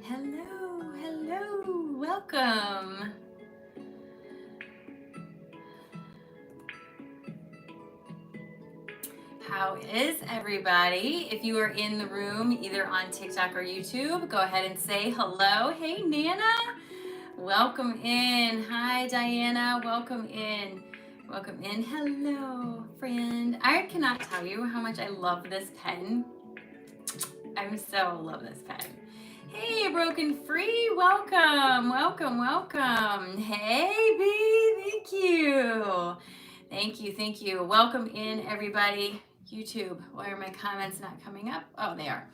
Hello, hello, welcome. How is everybody? If you are in the room, either on TikTok or YouTube, go ahead and say hello. Hey, Nana, welcome in. Hi, Diana, welcome in. Welcome in. Hello, friend. I cannot tell you how much I love this pen. Love this pen. Hey, Broken Free, welcome, welcome, welcome. Hey, B, thank you. Thank you. Welcome in, everybody. YouTube, why are my comments not coming up? Oh, they are.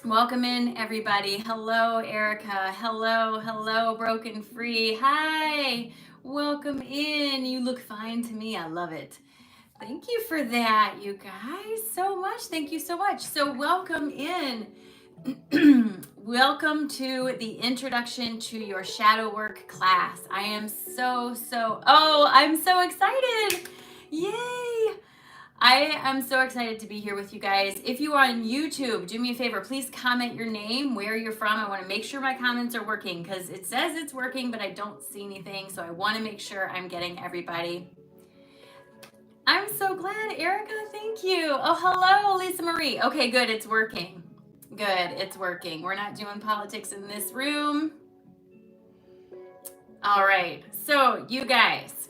Welcome in, everybody. Hello, Erica. Hello, Broken Free. Hi, welcome in. You look fine to me. I love it. Thank you for that, you guys, so much. Thank you so much. So welcome in. Welcome to the introduction to your shadow work class. I am I'm so excited. Yay. I am so excited to be here with you guys. If you are on YouTube, do me a favor, please comment your name, where you're from. I want to make sure my comments are working because it says it's working, but I don't see anything. So I want to make sure I'm getting everybody. I'm so glad, Erica. Thank you. Oh, hello, Lisa Marie. Okay, good. It's working. Good. It's working. We're not doing politics in this room. All right. So, you guys,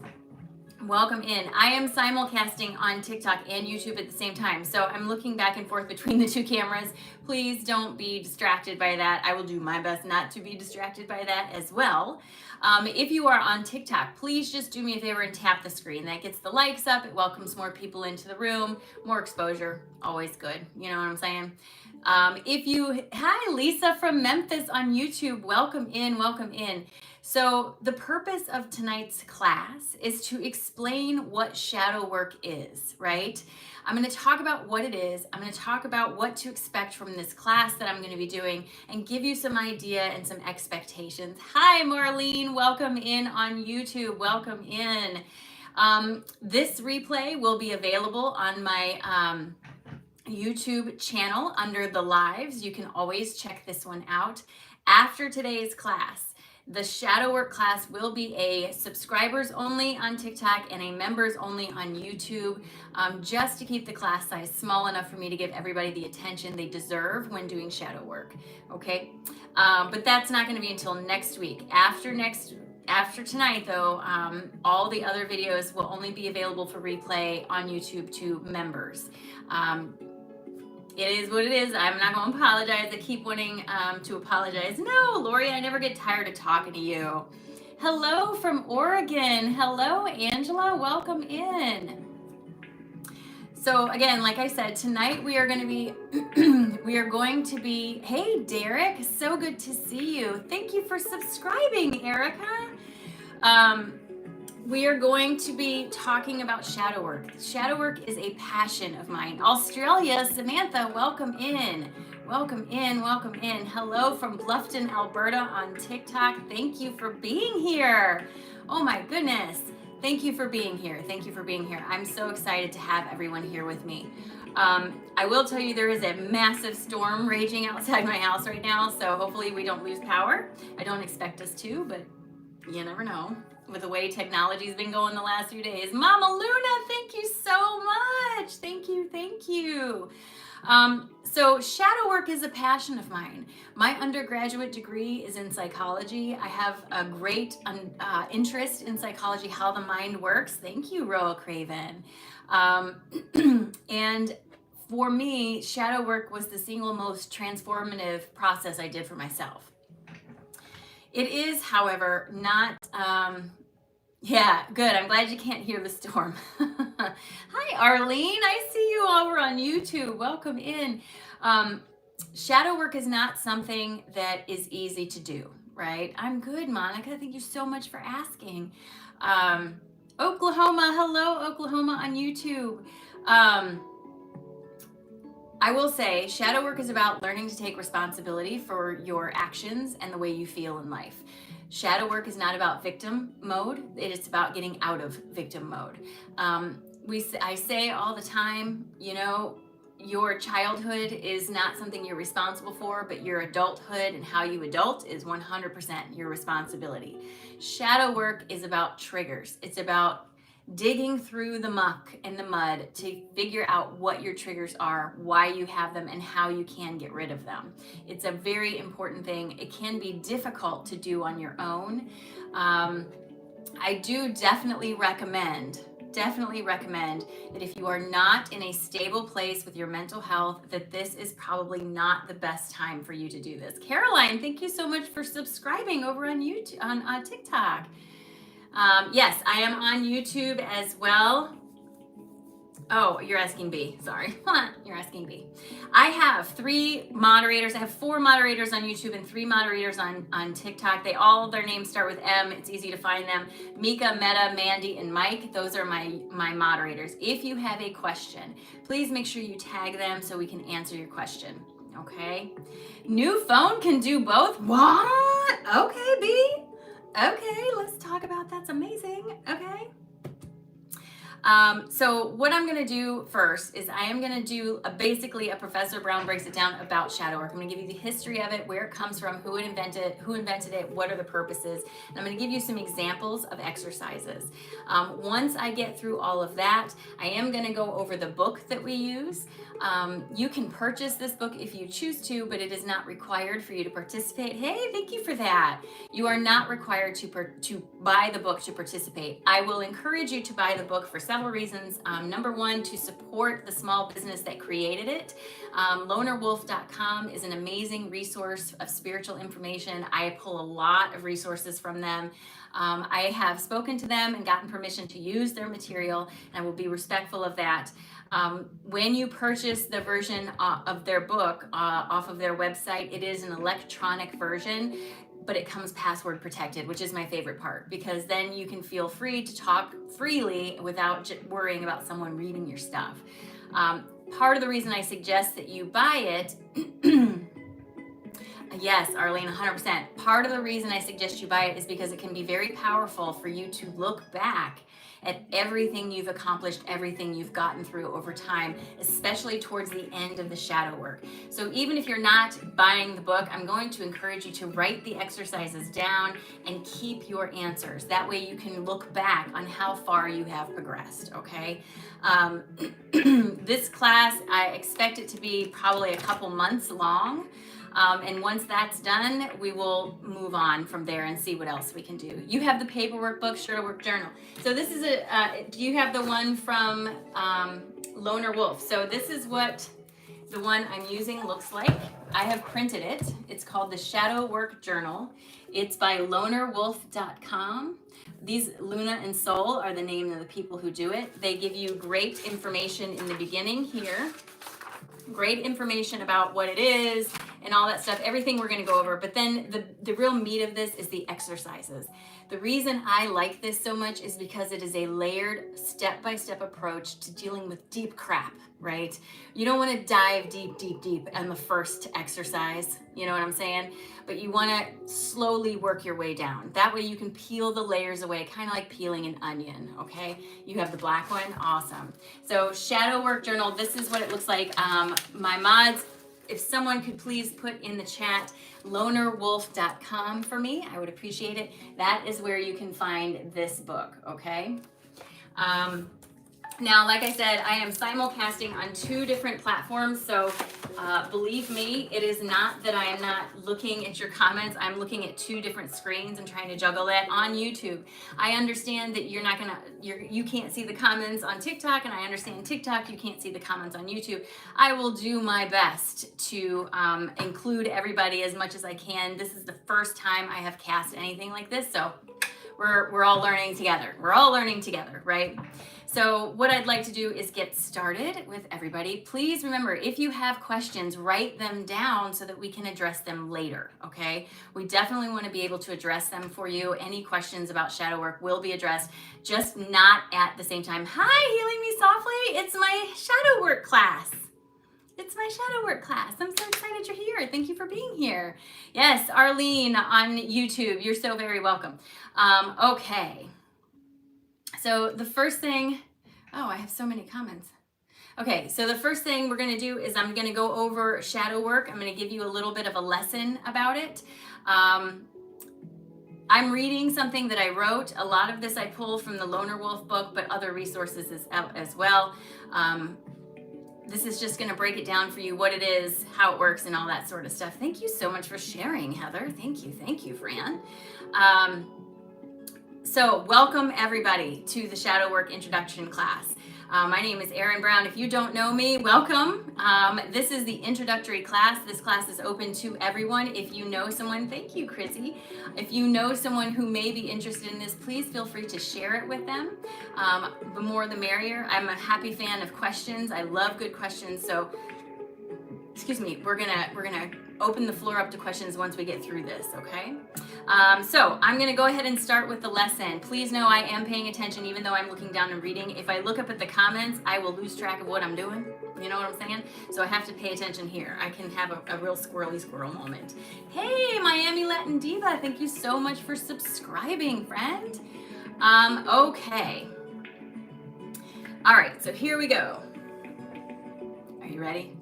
welcome in. I am simulcasting on TikTok and YouTube at the same time. So, I'm looking back and forth between the two cameras. Please don't be distracted by that. I will do my best not to be distracted by that as well. If you are on TikTok, please just do me a favor and tap the screen. That gets the likes up. It welcomes more people into the room. More exposure, always good. You know what I'm saying? Hi, Lisa from Memphis on YouTube. Welcome in, welcome in. So the purpose of tonight's class is to explain what shadow work is, right? I'm going to talk about what it is. I'm going to talk about what to expect from this class that I'm going to be doing and give you some idea and some expectations. Hi, Marlene. Welcome in on YouTube. Welcome in. This replay will be available on my YouTube channel under the lives. You can always check this one out. After today's class, the shadow work class will be a subscribers only on TikTok and a members only on YouTube, just to keep the class size small enough for me to give everybody the attention they deserve when doing shadow work. Okay, but that's not going to be until next week. After tonight, though, all the other videos will only be available for replay on YouTube to members. It is what it is. I'm not going to apologize. I keep wanting to apologize. No, Lori, I never get tired of talking to you. Hello from Oregon. Hello, Angela. Welcome in. So again, like I said, tonight we are going to be, hey, Derek, so good to see you. Thank you for subscribing, Erica. We are going to be talking about shadow work. Shadow work is a passion of mine. Australia, Samantha, welcome in. Welcome in, welcome in. Hello from Bluffton, Alberta on TikTok. Thank you for being here. Oh my goodness. Thank you for being here. Thank you for being here. I'm so excited to have everyone here with me. I will tell you there is a massive storm raging outside my house right now, so hopefully we don't lose power. I don't expect us to, but you never know with the way technology's been going the last few days. Mama Luna, thank you so much. Thank you. So shadow work is a passion of mine. My undergraduate degree is in psychology. I have a great interest in psychology, how the mind works. Thank you, Royal Craven. And for me, shadow work was the single most transformative process I did for myself. It is, however, not, yeah, good. I'm glad you can't hear the storm. Hi, Arlene. I see you over on YouTube. Welcome in. Shadow work is not something that is easy to do, right? I'm good, Monica. Thank you so much for asking. Oklahoma. Hello, Oklahoma on YouTube. I will say shadow work is about learning to take responsibility for your actions and the way you feel in life. Shadow work is not about victim mode. It is about getting out of victim mode. I say all the time, your childhood is not something you're responsible for, but your adulthood and how you adult is 100% your responsibility. Shadow work is about triggers. It's about digging through the muck and the mud to figure out what your triggers are, why you have them, and how you can get rid of them. It's a very important thing. It can be difficult to do on your own. I do definitely recommend that if you are not in a stable place with your mental health, that this is probably not the best time for you to do this. Caroline, thank you so much for subscribing over on YouTube, on TikTok. Yes, I am on YouTube as well. Oh, you're asking B. Sorry. You're asking B. I have 3 moderators. I have 4 moderators on YouTube and 3 moderators on TikTok. Their names start with M. It's easy to find them. Mika, Meta, Mandy, and Mike. Those are my moderators. If you have a question, please make sure you tag them so we can answer your question. Okay. New phone can do both. What? Okay, B. Okay, let's talk about that's amazing. Okay. So what I'm going to do first is I am going to do basically a Professor Brown breaks it down about shadow work. I'm going to give you the history of it, where it comes from, who invented it, what are the purposes, and I'm going to give you some examples of exercises. Once I get through all of that, I am going to go over the book that we use. You can purchase this book if you choose to, but it is not required for you to participate. Hey, thank you for that. You are not required to buy the book to participate. I will encourage you to buy the book for several reasons. Number one, to support the small business that created it. LonerWolf.com is an amazing resource of spiritual information. I pull a lot of resources from them. I have spoken to them and gotten permission to use their material, and I will be respectful of that. When you purchase the version of their book off of their website, it is an electronic version, but it comes password protected, which is my favorite part, because then you can feel free to talk freely without worrying about someone reading your stuff. Part of the reason I suggest that you buy it, yes, Arlene, 100%. Part of the reason I suggest you buy it is because it can be very powerful for you to look back at everything you've accomplished, everything you've gotten through over time, especially towards the end of the shadow work. So even if you're not buying the book, I'm going to encourage you to write the exercises down and keep your answers. That way you can look back on how far you have progressed, okay? This class, I expect it to be probably a couple months long. And once that's done, we will move on from there and see what else we can do. You have the paperwork book, Shadow Work Journal. So this is do you have the one from Loner Wolf? So this is what the one I'm using looks like. I have printed it. It's called the Shadow Work Journal. It's by lonerwolf.com. These Luna and Soul are the name of the people who do it. They give you great information in the beginning here. Great information about what it is and all that stuff, everything we're going to go over. But then the real meat of this is the exercises. The reason I like this so much is because it is a layered step-by-step approach to dealing with deep crap, right? You don't want to dive deep on the first exercise, you know what I'm saying? But you want to slowly work your way down. That way you can peel the layers away, kind of like peeling an onion, okay? You have the black one, awesome. So Shadow Work Journal, this is what it looks like. My mods, if someone could please put in the chat lonerwolf.com for me, I would appreciate it. That is where you can find this book, okay? Now, like I said, I am simulcasting on 2 different platforms, so believe me, it is not that I am not looking at your comments. I'm looking at 2 different screens and trying to juggle that on YouTube. I understand that you can't see the comments on TikTok, and I understand TikTok, you can't see the comments on YouTube. I will do my best to include everybody as much as I can. This is the first time I have cast anything like this, so we're all learning together. We're all learning together, right? So what I'd like to do is get started with everybody. Please remember, if you have questions, write them down so that we can address them later, okay? We definitely want to be able to address them for you. Any questions about shadow work will be addressed, just not at the same time. Hi, Healing Me Softly. It's my shadow work class. It's my shadow work class. I'm so excited you're here. Thank you for being here. Yes, Arlene on YouTube. You're so very welcome. Okay. So the first thing, oh, I have so many comments. Okay, so the first thing we're going to do is I'm going to go over shadow work. I'm going to give you a little bit of a lesson about it. I'm reading something that I wrote. A lot of this I pulled from the Loner Wolf book, but other resources as well. This is just going to break it down for you, what it is, how it works, and all that sort of stuff. Thank you so much for sharing, Heather. Thank you, Fran. So welcome everybody to the Shadow Work Introduction class. My name is Erin Brown. If you don't know me, welcome. This is the introductory class. This class is open to everyone. If you know someone, thank you, Chrissy. If you know someone who may be interested in this, please feel free to share it with them. The more the merrier. I'm a happy fan of questions. I love good questions. So, excuse me, we're gonna open the floor up to questions once we get through this, okay? So I'm gonna go ahead and start with the lesson. Please know I am paying attention even though I'm looking down and reading. If I look up at the comments, I will lose track of what I'm doing. You know what I'm saying? So I have to pay attention here. I can have a real squirrel moment. Hey, Miami Latin Diva, thank you so much for subscribing, friend. Okay. All right, so here we go. Are you ready?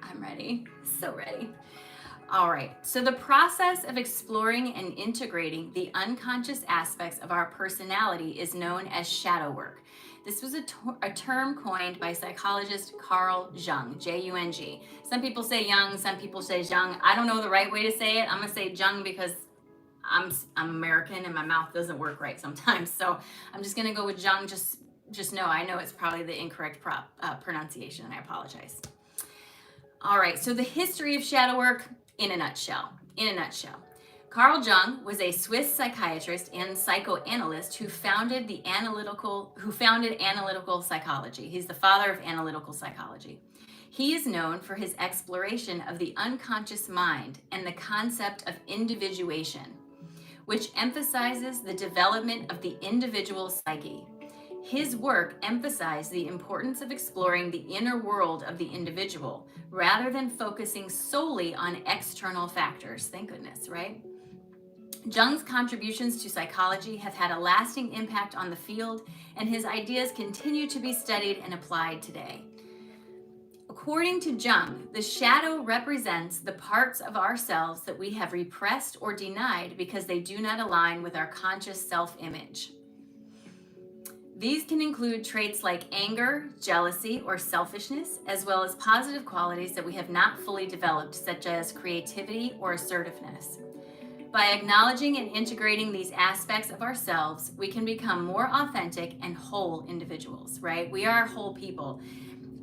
I'm ready, so ready. All right, so the process of exploring and integrating the unconscious aspects of our personality is known as shadow work. This was a term coined by psychologist Carl Jung, J-U-N-G. Some people say Jung, some people say Jung. I don't know the right way to say it. I'm gonna say Jung because I'm American and my mouth doesn't work right sometimes. So I'm just gonna go with Jung. Just know, I know it's probably the incorrect pronunciation, and I apologize. All right, so the history of shadow work in a nutshell. Carl Jung was a Swiss psychiatrist and psychoanalyst who founded analytical psychology. He's the father of analytical psychology. He is known for his exploration of the unconscious mind and the concept of individuation, which emphasizes the development of the individual psyche. His work emphasized the importance of exploring the inner world of the individual rather than focusing solely on external factors. Thank goodness, right? Jung's contributions to psychology have had a lasting impact on the field, and his ideas continue to be studied and applied today. According to Jung, the shadow represents the parts of ourselves that we have repressed or denied because they do not align with our conscious self-image. These can include traits like anger, jealousy, or selfishness, as well as positive qualities that we have not fully developed, such as creativity or assertiveness. By acknowledging and integrating these aspects of ourselves, we can become more authentic and whole individuals, right? We are whole people.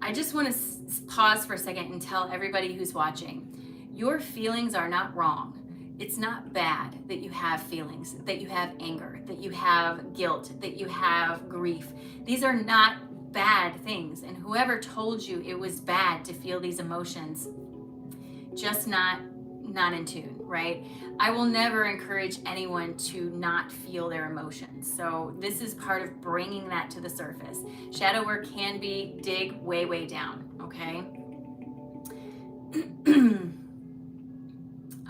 I just want to pause for a second and tell everybody who's watching, your feelings are not wrong. It's not bad that you have feelings, that you have anger, that you have guilt, that you have grief. These are not bad things. And whoever told you it was bad to feel these emotions, just not in tune, right? I will never encourage anyone to not feel their emotions. So this is part of bringing that to the surface. Shadow work can be dig way, way down, okay?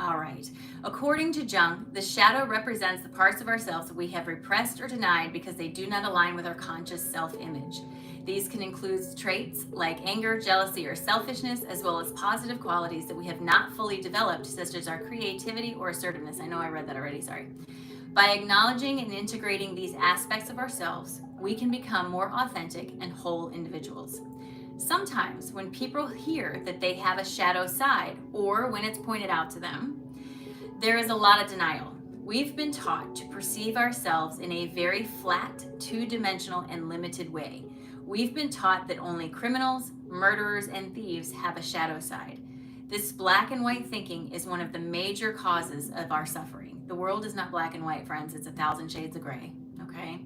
All right. According to Jung, the shadow represents the parts of ourselves that we have repressed or denied because they do not align with our conscious self-image. These can include traits like anger, jealousy, or selfishness, as well as positive qualities that we have not fully developed, such as our creativity or assertiveness. I know I read that already, sorry. By acknowledging and integrating these aspects of ourselves, we can become more authentic and whole individuals. Sometimes when people hear that they have a shadow side, or when it's pointed out to them, there is a lot of denial. We've been taught to perceive ourselves in a very flat, two-dimensional, and limited way. We've been taught that only criminals, murderers, and thieves have a shadow side. This black and white thinking is one of the major causes of our suffering. The world is not black and white, friends. It's 1,000 shades of gray, okay?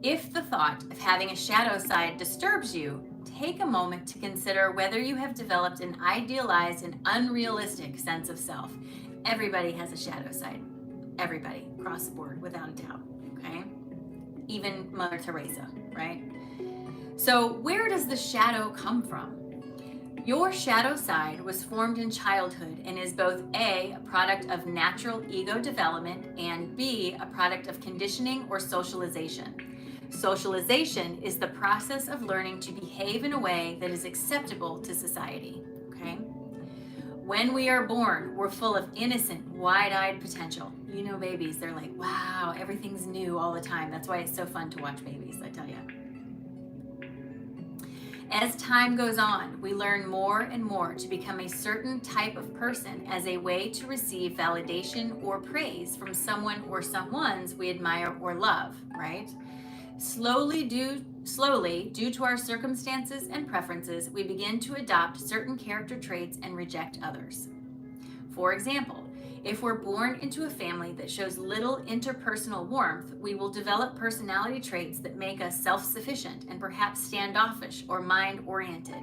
If the thought of having a shadow side disturbs you, take a moment to consider whether you have developed an idealized and unrealistic sense of self. Everybody has a shadow side. Everybody, across the board, without a doubt, okay? Even Mother Teresa, right? So where does the shadow come from? Your shadow side was formed in childhood and is both A, a product of natural ego development, and B, a product of conditioning or socialization. Socialization is the process of learning to behave in a way that is acceptable to society. Okay? When we are born, we're full of innocent, wide-eyed potential. You know babies, they're like, wow, everything's new all the time. That's why it's so fun to watch babies, I tell you. As time goes on, we learn more and more to become a certain type of person as a way to receive validation or praise from someone or someones we admire or love, right? Slowly, due to our circumstances and preferences, we begin to adopt certain character traits and reject others. For example, if we're born into a family that shows little interpersonal warmth, we will develop personality traits that make us self-sufficient and perhaps standoffish or mind-oriented.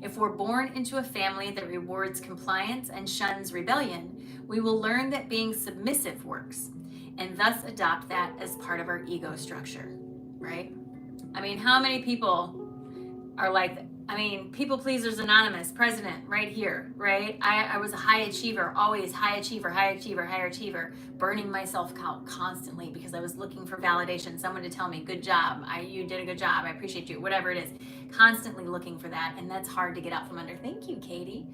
If we're born into a family that rewards compliance and shuns rebellion, we will learn that being submissive works, and thus adopt that as part of our ego structure, right? I mean, how many people are like that? I mean, People Pleasers Anonymous, president, right here, right? I was a high achiever, always high achiever, burning myself out constantly because I was looking for validation, someone to tell me, good job, you did a good job, I appreciate you, whatever it is. Constantly looking for that, and that's hard to get out from under. Thank you, Katie.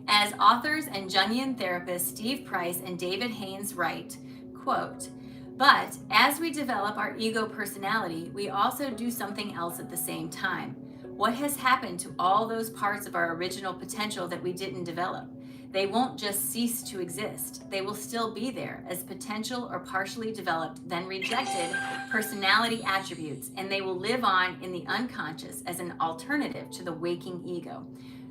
As authors and Jungian therapists Steve Price and David Haynes write, quote, but as we develop our ego personality, we also do something else at the same time. What has happened to all those parts of our original potential that we didn't develop? They won't just cease to exist. They will still be there as potential or partially developed, then rejected personality attributes, and they will live on in the unconscious as an alternative to the waking ego.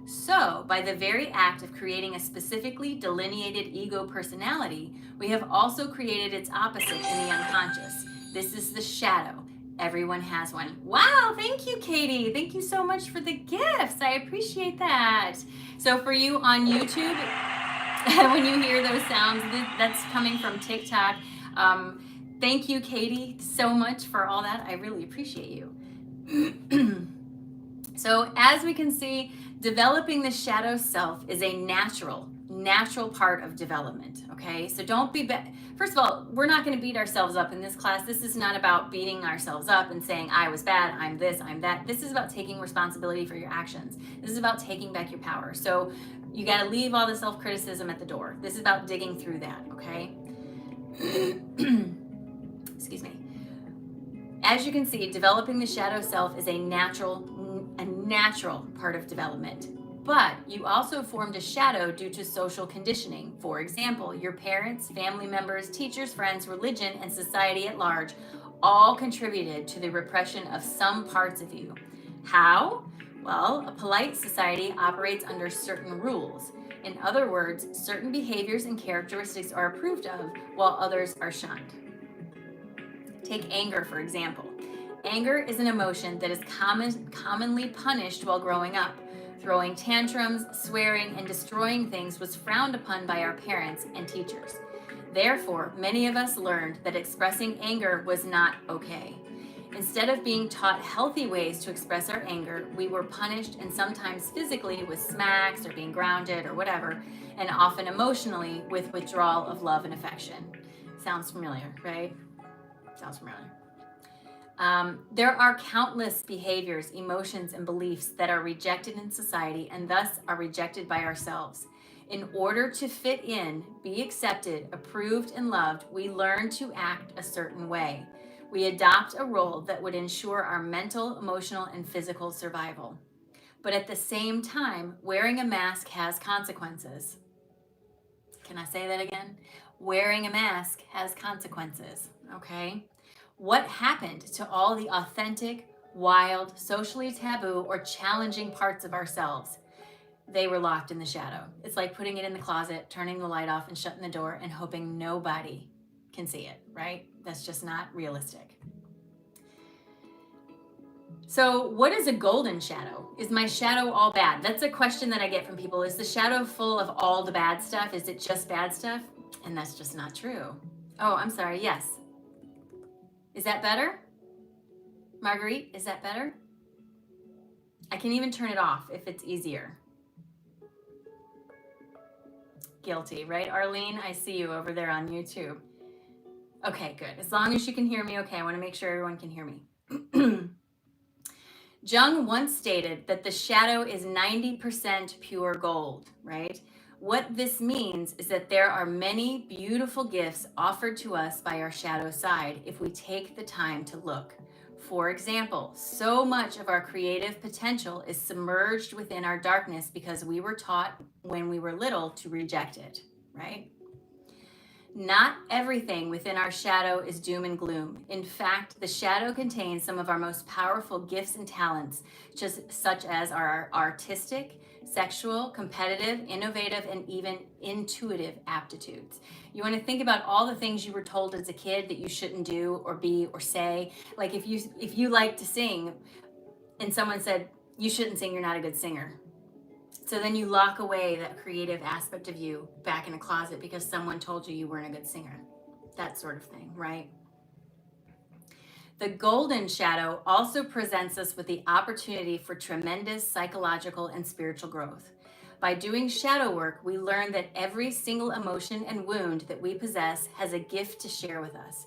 So, by the very act of creating a specifically delineated ego personality, we have also created its opposite in the unconscious. This is the shadow. Everyone has one. Wow, thank you, Katie. Thank you so much for the gifts. I appreciate that. So for you on YouTube, when you hear those sounds, that's coming from TikTok. Thank you, Katie, so much for all that. I really appreciate you. So as we can see, developing the shadow self is a natural part of development, okay? So don't be, first of all, we're not gonna beat ourselves up in this class. This is not about beating ourselves up and saying, I was bad, I'm this, I'm that. This is about taking responsibility for your actions. This is about taking back your power. So you gotta leave all the self-criticism at the door. This is about digging through that, okay? Excuse me. As you can see, developing the shadow self is a natural part of development. But you also formed a shadow due to social conditioning. For example, your parents, family members, teachers, friends, religion, and society at large all contributed to the repression of some parts of you. How? Well, a polite society operates under certain rules. In other words, certain behaviors and characteristics are approved of, while others are shunned. Take anger, for example. Anger is an emotion that is commonly punished while growing up. Throwing tantrums, swearing, and destroying things was frowned upon by our parents and teachers. Therefore, many of us learned that expressing anger was not okay. Instead of being taught healthy ways to express our anger, we were punished, and sometimes physically with smacks or being grounded or whatever, and often emotionally with withdrawal of love and affection. Sounds familiar, right? Sounds familiar. There are countless behaviors, emotions, and beliefs that are rejected in society and thus are rejected by ourselves. In order to fit in, be accepted, approved, and loved, we learn to act a certain way. We adopt a role that would ensure our mental, emotional, and physical survival. But at the same time, wearing a mask has consequences. Can I say that again? Wearing a mask has consequences, okay? What happened to all the authentic, wild, socially taboo, or challenging parts of ourselves? They were locked in the shadow. It's like putting it in the closet, turning the light off and shutting the door and hoping nobody can see it, right? That's just not realistic. So what is a golden shadow? Is my shadow all bad? That's a question that I get from people. Is the shadow full of all the bad stuff? Is it just bad stuff? And that's just not true. Oh, I'm sorry. Yes. Is that better? Marguerite, is that better? I can even turn it off if it's easier. Guilty, right? Arlene, I see you over there on YouTube. Okay, good. As long as you can hear me, okay. I want to make sure everyone can hear me. Jung once stated that the shadow is 90% pure gold, right? What this means is that there are many beautiful gifts offered to us by our shadow side if we take the time to look. For example, so much of our creative potential is submerged within our darkness because we were taught when we were little to reject it, right? Not everything within our shadow is doom and gloom. In fact, the shadow contains some of our most powerful gifts and talents, just such as our artistic, sexual, competitive, innovative, and even intuitive aptitudes. You want to think about all the things you were told as a kid that you shouldn't do or be or say. Like if you like to sing and someone said you shouldn't sing, you're not a good singer. So then you lock away that creative aspect of you back in a closet because someone told you you weren't a good singer. That sort of thing, right? The golden shadow also presents us with the opportunity for tremendous psychological and spiritual growth. By doing shadow work, we learn that every single emotion and wound that we possess has a gift to share with us.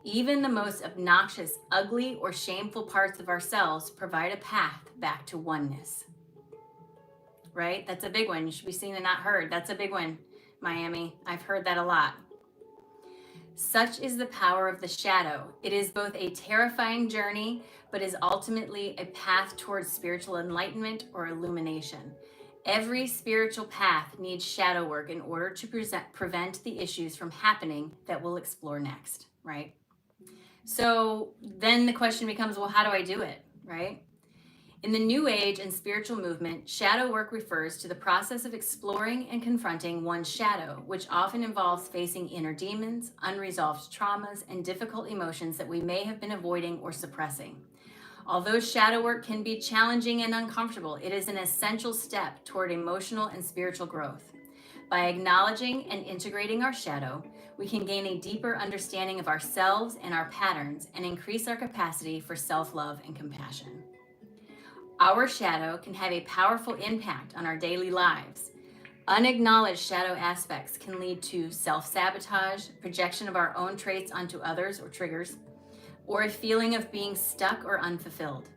Even the most obnoxious, ugly, or shameful parts of ourselves provide a path back to oneness. Right? That's a big one. You should be seen and not heard. That's a big one, Miami. I've heard that a lot. Such is the power of the shadow. It is both a terrifying journey, but is ultimately a path towards spiritual enlightenment or illumination. Every spiritual path needs shadow work in order to prevent the issues from happening that we'll explore next, right? So then the question becomes, well, how do I do it, right? In the New Age and spiritual movement, shadow work refers to the process of exploring and confronting one's shadow, which often involves facing inner demons, unresolved traumas, and difficult emotions that we may have been avoiding or suppressing. Although shadow work can be challenging and uncomfortable, it is an essential step toward emotional and spiritual growth. By acknowledging and integrating our shadow, we can gain a deeper understanding of ourselves and our patterns and increase our capacity for self-love and compassion. Our shadow can have a powerful impact on our daily lives. Unacknowledged shadow aspects can lead to self-sabotage, projection of our own traits onto others or triggers, or a feeling of being stuck or unfulfilled.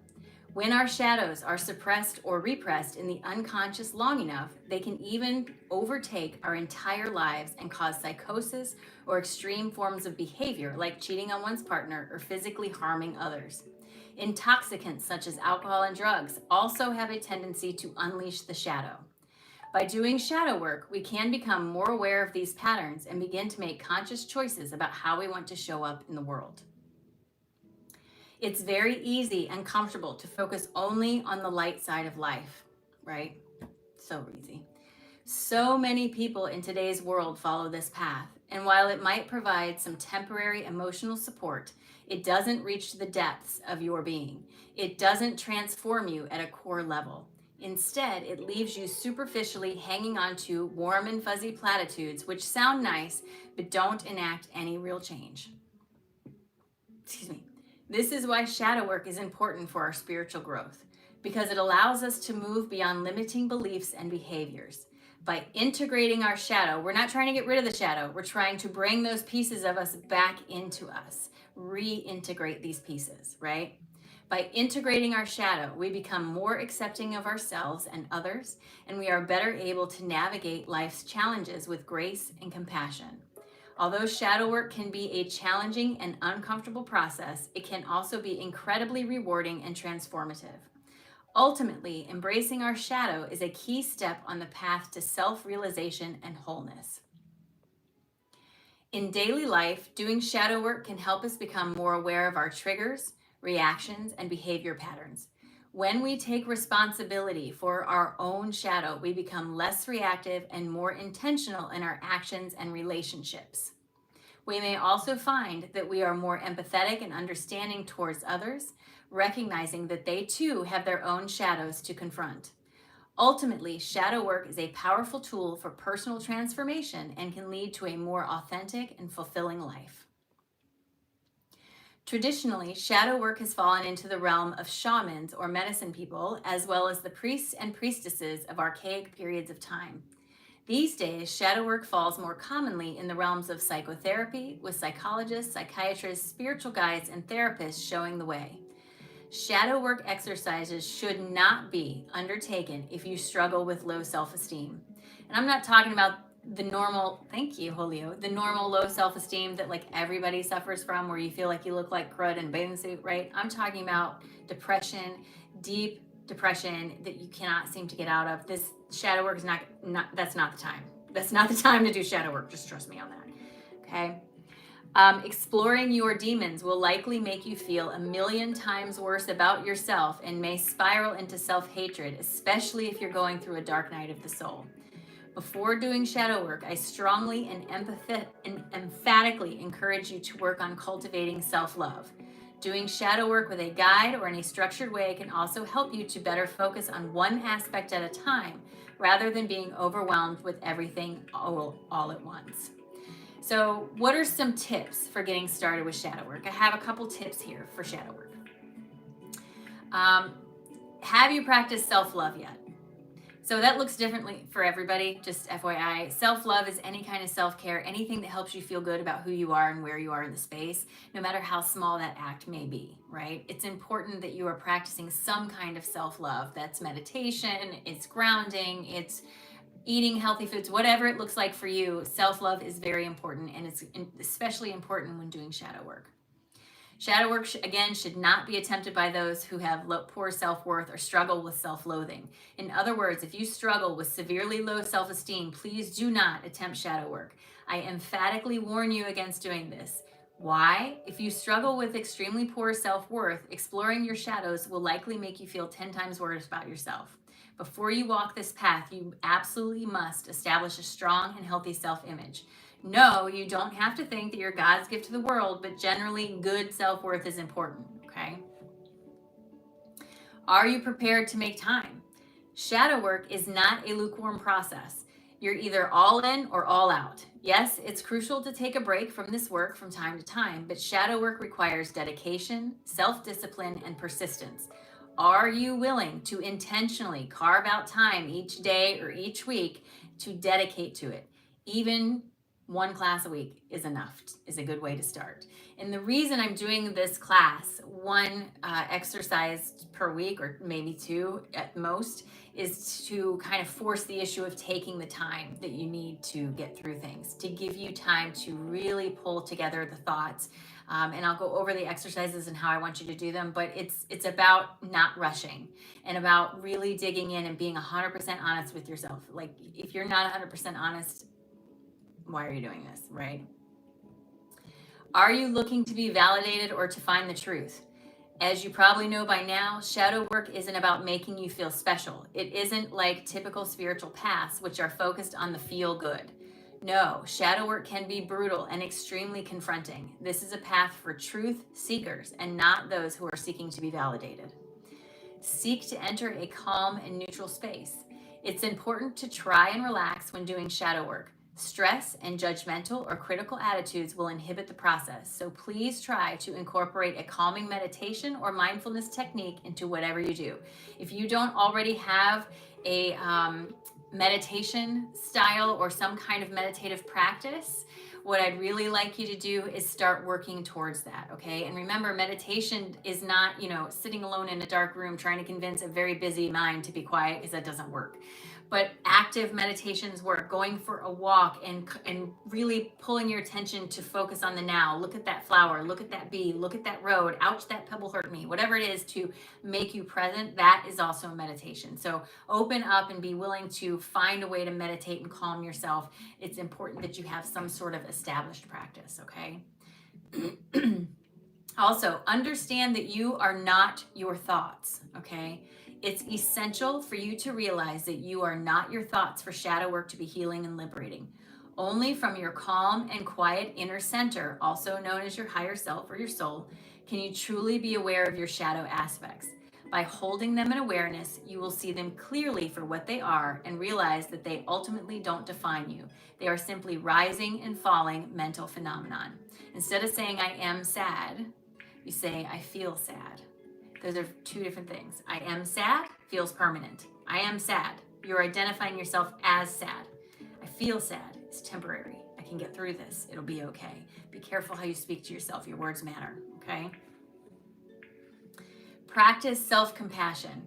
When our shadows are suppressed or repressed in the unconscious long enough, they can even overtake our entire lives and cause psychosis or extreme forms of behavior like cheating on one's partner or physically harming others. Intoxicants such as alcohol and drugs also have a tendency to unleash the shadow. By doing shadow work, we can become more aware of these patterns and begin to make conscious choices about how we want to show up in the world. It's very easy and comfortable to focus only on the light side of life, right? So easy. So many people in today's world follow this path, and while it might provide some temporary emotional support, it doesn't reach the depths of your being. It doesn't transform you at a core level. Instead, it leaves you superficially hanging on to warm and fuzzy platitudes, which sound nice, but don't enact any real change. Excuse me. This is why shadow work is important for our spiritual growth, because it allows us to move beyond limiting beliefs and behaviors. By integrating our shadow, we're not trying to get rid of the shadow. We're trying to bring those pieces of us back into us, reintegrate these pieces, right? By integrating our shadow, we become more accepting of ourselves and others, and we are better able to navigate life's challenges with grace and compassion. Although shadow work can be a challenging and uncomfortable process, it can also be incredibly rewarding and transformative. Ultimately, embracing our shadow is a key step on the path to self-realization and wholeness. In daily life, doing shadow work can help us become more aware of our triggers, reactions, and behavior patterns. When we take responsibility for our own shadow, we become less reactive and more intentional in our actions and relationships. We may also find that we are more empathetic and understanding towards others, recognizing that they too have their own shadows to confront. Ultimately, shadow work is a powerful tool for personal transformation and can lead to a more authentic and fulfilling life. Traditionally, shadow work has fallen into the realm of shamans or medicine people, as well as the priests and priestesses of archaic periods of time. These days, shadow work falls more commonly in the realms of psychotherapy, with psychologists, psychiatrists, spiritual guides, and therapists showing the way. Shadow work exercises should not be undertaken if you struggle with low self-esteem. And I'm not talking about the normal, thank you, Julio, the normal low self-esteem that like everybody suffers from, where you feel like you look like crud in a bathing suit, right? I'm talking about depression, deep depression that you cannot seem to get out of. This shadow work is not that's not the time. That's not the time to do shadow work. Just trust me on that. Okay. Exploring your demons will likely make you feel a million times worse about yourself and may spiral into self-hatred, especially if you're going through a dark night of the soul. Before doing shadow work, I strongly and emphatically encourage you to work on cultivating self-love. Doing shadow work with a guide or in a structured way can also help you to better focus on one aspect at a time, rather than being overwhelmed with everything all at once. So, what are some tips for getting started with shadow work? I have a couple tips here for shadow work. Have you practiced self-love yet? So that looks differently for everybody, just FYI. Self-love is any kind of self-care, anything that helps you feel good about who you are and where you are in the space, no matter how small that act may be, right? It's important that you are practicing some kind of self-love. That's meditation, it's grounding, it's eating healthy foods, whatever it looks like for you. Self-love is very important, and it's especially important when doing shadow work. Shadow work, again, should not be attempted by those who have poor self-worth or struggle with self-loathing. In other words, if you struggle with severely low self-esteem, please do not attempt shadow work. I emphatically warn you against doing this. Why? If you struggle with extremely poor self-worth, exploring your shadows will likely make you feel 10 times worse about yourself. Before you walk this path, you absolutely must establish a strong and healthy self-image. No, you don't have to think that you're God's gift to the world, but generally good self-worth is important, okay? Are you prepared to make time? Shadow work is not a lukewarm process. You're either all in or all out. Yes, it's crucial to take a break from this work from time to time, but shadow work requires dedication, self-discipline, and persistence. Are you willing to intentionally carve out time each day or each week to dedicate to it? Even one class a week is enough, is a good way to start. And the reason I'm doing this class, one exercise per week or maybe two at most, is to kind of force the issue of taking the time that you need to get through things, to give you time to really pull together the thoughts. And I'll go over the exercises and how I want you to do them, but it's about not rushing and about really digging in and being 100% honest with yourself. Like, if you're not 100% honest, why are you doing this, right? Are you looking to be validated or to find the truth? As you probably know by now, shadow work isn't about making you feel special. It isn't like typical spiritual paths, which are focused on the feel good. No, shadow work can be brutal and extremely confronting. This is a path for truth seekers and not those who are seeking to be validated. Seek to enter a calm and neutral space. It's important to try and relax when doing shadow work. Stress and judgmental or critical attitudes will inhibit the process, so please try to incorporate a calming meditation or mindfulness technique into whatever you do. If you don't already have a meditation style or some kind of meditative practice, what I'd really like you to do is start working towards that, okay? And remember, meditation is not, sitting alone in a dark room trying to convince a very busy mind to be quiet, because that doesn't work. But active meditations work. Going for a walk and really pulling your attention to focus on the now. Look at that flower, look at that bee, look at that road, ouch, that pebble hurt me. Whatever it is to make you present, that is also a meditation. So open up and be willing to find a way to meditate and calm yourself. It's important that you have some sort of established practice, okay? Also, understand that you are not your thoughts, okay? It's essential for you to realize that you are not your thoughts for shadow work to be healing and liberating. Only from your calm and quiet inner center, also known as your higher self or your soul, can you truly be aware of your shadow aspects. By holding them in awareness, you will see them clearly for what they are and realize that they ultimately don't define you. They are simply rising and falling mental phenomenon. Instead of saying, I am sad, you say, I feel sad. Those are two different things. I am sad feels permanent. I am sad. You're identifying yourself as sad. I feel sad. It's temporary. I can get through this. It'll be okay. Be careful how you speak to yourself. Your words matter, okay? Practice self-compassion.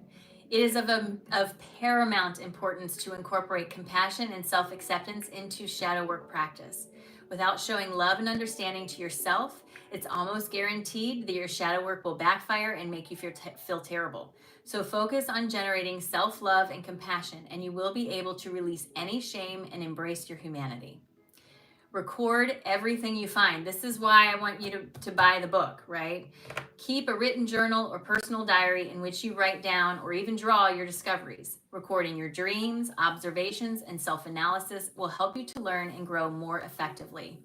It is of paramount importance to incorporate compassion and self-acceptance into shadow work practice. Without showing love and understanding to yourself, it's almost guaranteed that your shadow work will backfire and make you feel terrible. So focus on generating self-love and compassion, and you will be able to release any shame and embrace your humanity. Record everything you find. This is why I want you to buy the book, right? Keep a written journal or personal diary in which you write down or even draw your discoveries. Recording your dreams, observations, and self-analysis will help you to learn and grow more effectively.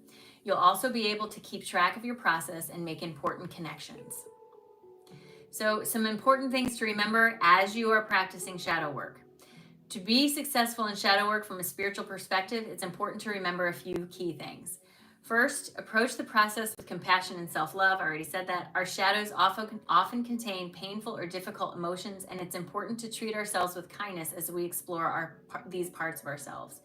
You'll also be able to keep track of your process and make important connections. So, some important things to remember as you are practicing shadow work. To be successful in shadow work from a spiritual perspective, it's important to remember a few key things. First, approach the process with compassion and self-love. I already said that. Our shadows often contain painful or difficult emotions, and it's important to treat ourselves with kindness as we explore these parts of ourselves.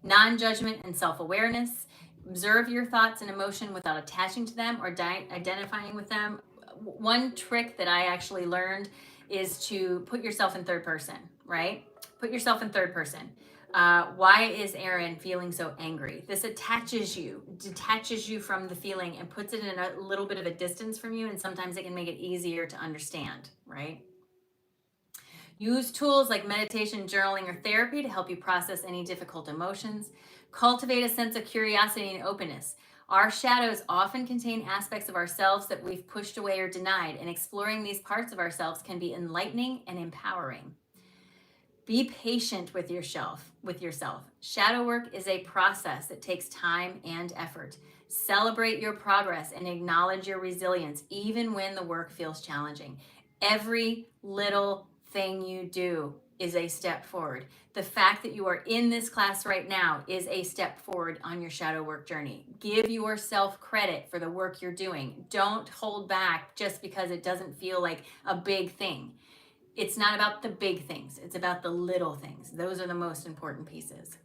Non-judgment and self-awareness. Observe your thoughts and emotion without attaching to them or identifying with them. One trick that I actually learned is to put yourself in third person, right? Put yourself in third person. Why is Aaron feeling so angry? This detaches you from the feeling and puts it in a little bit of a distance from you, and sometimes it can make it easier to understand, right? Use tools like meditation, journaling, or therapy to help you process any difficult emotions. Cultivate a sense of curiosity and openness. Our shadows often contain aspects of ourselves that we've pushed away or denied, and exploring these parts of ourselves can be enlightening and empowering. Be patient with yourself. Shadow work is a process that takes time and effort. Celebrate your progress and acknowledge your resilience, even when the work feels challenging. Every little thing you do is a step forward. The fact that you are in this class right now is a step forward on your shadow work journey. Give yourself credit for the work you're doing. Don't hold back just because it doesn't feel like a big thing. It's not about the big things. It's about the little things. Those are the most important pieces.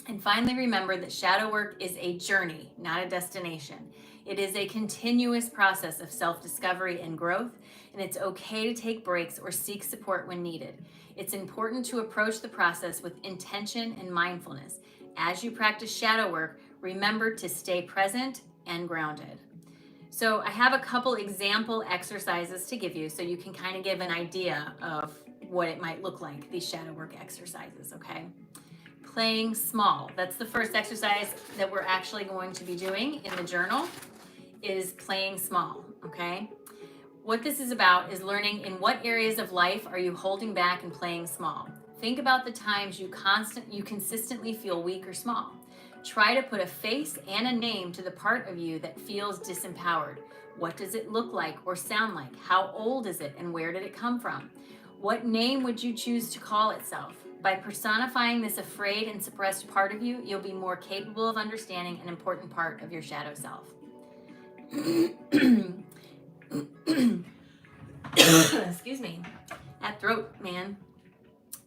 And finally, remember that shadow work is a journey, not a destination. It is a continuous process of self-discovery and growth, and it's okay to take breaks or seek support when needed. It's important to approach the process with intention and mindfulness. As you practice shadow work, remember to stay present and grounded. So I have a couple example exercises to give you so you can kind of give an idea of what it might look like, these shadow work exercises, okay? Playing small. That's the first exercise that we're actually going to be doing in the journal, is playing small, okay? What this is about is learning in what areas of life are you holding back and playing small. Think about the times you consistently feel weak or small. Try to put a face and a name to the part of you that feels disempowered. What does it look like or sound like? How old is it and where did it come from? What name would you choose to call itself? By personifying this afraid and suppressed part of you, you'll be more capable of understanding an important part of your shadow self. Excuse me. That throat, man.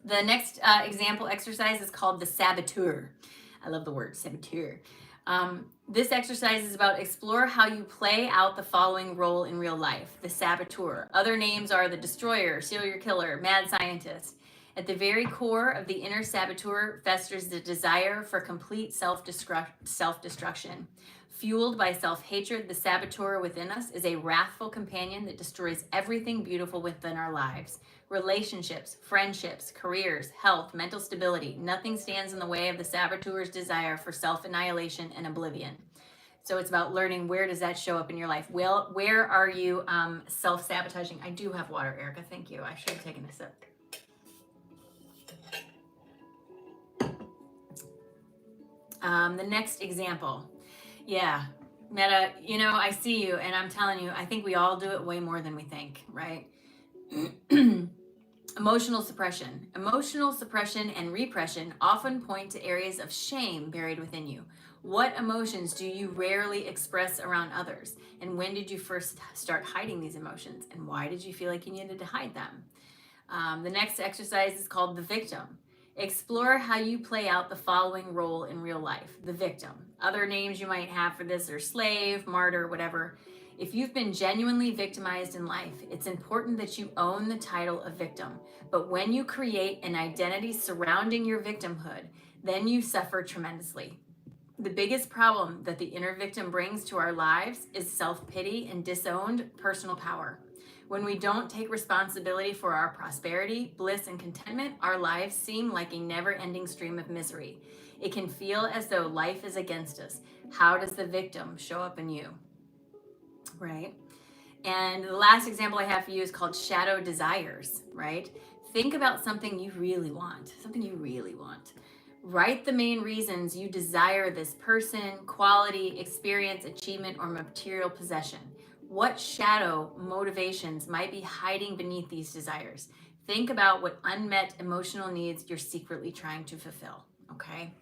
The next example exercise is called the saboteur. I love the word saboteur. This exercise is about explore how you play out the following role in real life, the saboteur. Other names are the destroyer, serial killer, mad scientist. At the very core of the inner saboteur festers the desire for complete self-destruction. Fueled by self-hatred, the saboteur within us is a wrathful companion that destroys everything beautiful within our lives. Relationships, friendships, careers, health, mental stability. Nothing stands in the way of the saboteur's desire for self-annihilation and oblivion. So it's about learning, where does that show up in your life? Well, where are you self-sabotaging? I do have water, Erica. Thank you. I should have taken a sip. The next example. Yeah, Meta, I see you, and I'm telling you, I think we all do it way more than we think, right? Emotional suppression. Emotional suppression and repression often point to areas of shame buried within you. What emotions do you rarely express around others? And when did you first start hiding these emotions? And why did you feel like you needed to hide them? The next exercise is called the victim. Explore how you play out the following role in real life: the victim. Other names you might have for this are slave, martyr, whatever. If you've been genuinely victimized in life, it's important that you own the title of victim. But when you create an identity surrounding your victimhood, then you suffer tremendously. The biggest problem that the inner victim brings to our lives is self-pity and disowned personal power. When we don't take responsibility for our prosperity, bliss, and contentment, our lives seem like a never-ending stream of misery. It can feel as though life is against us. How does the victim show up in you? Right? And the last example I have for you is called shadow desires, right? Think about something you really want, Write the main reasons you desire this person, quality, experience, achievement, or material possession. What shadow motivations might be hiding beneath these desires? Think about what unmet emotional needs you're secretly trying to fulfill, okay?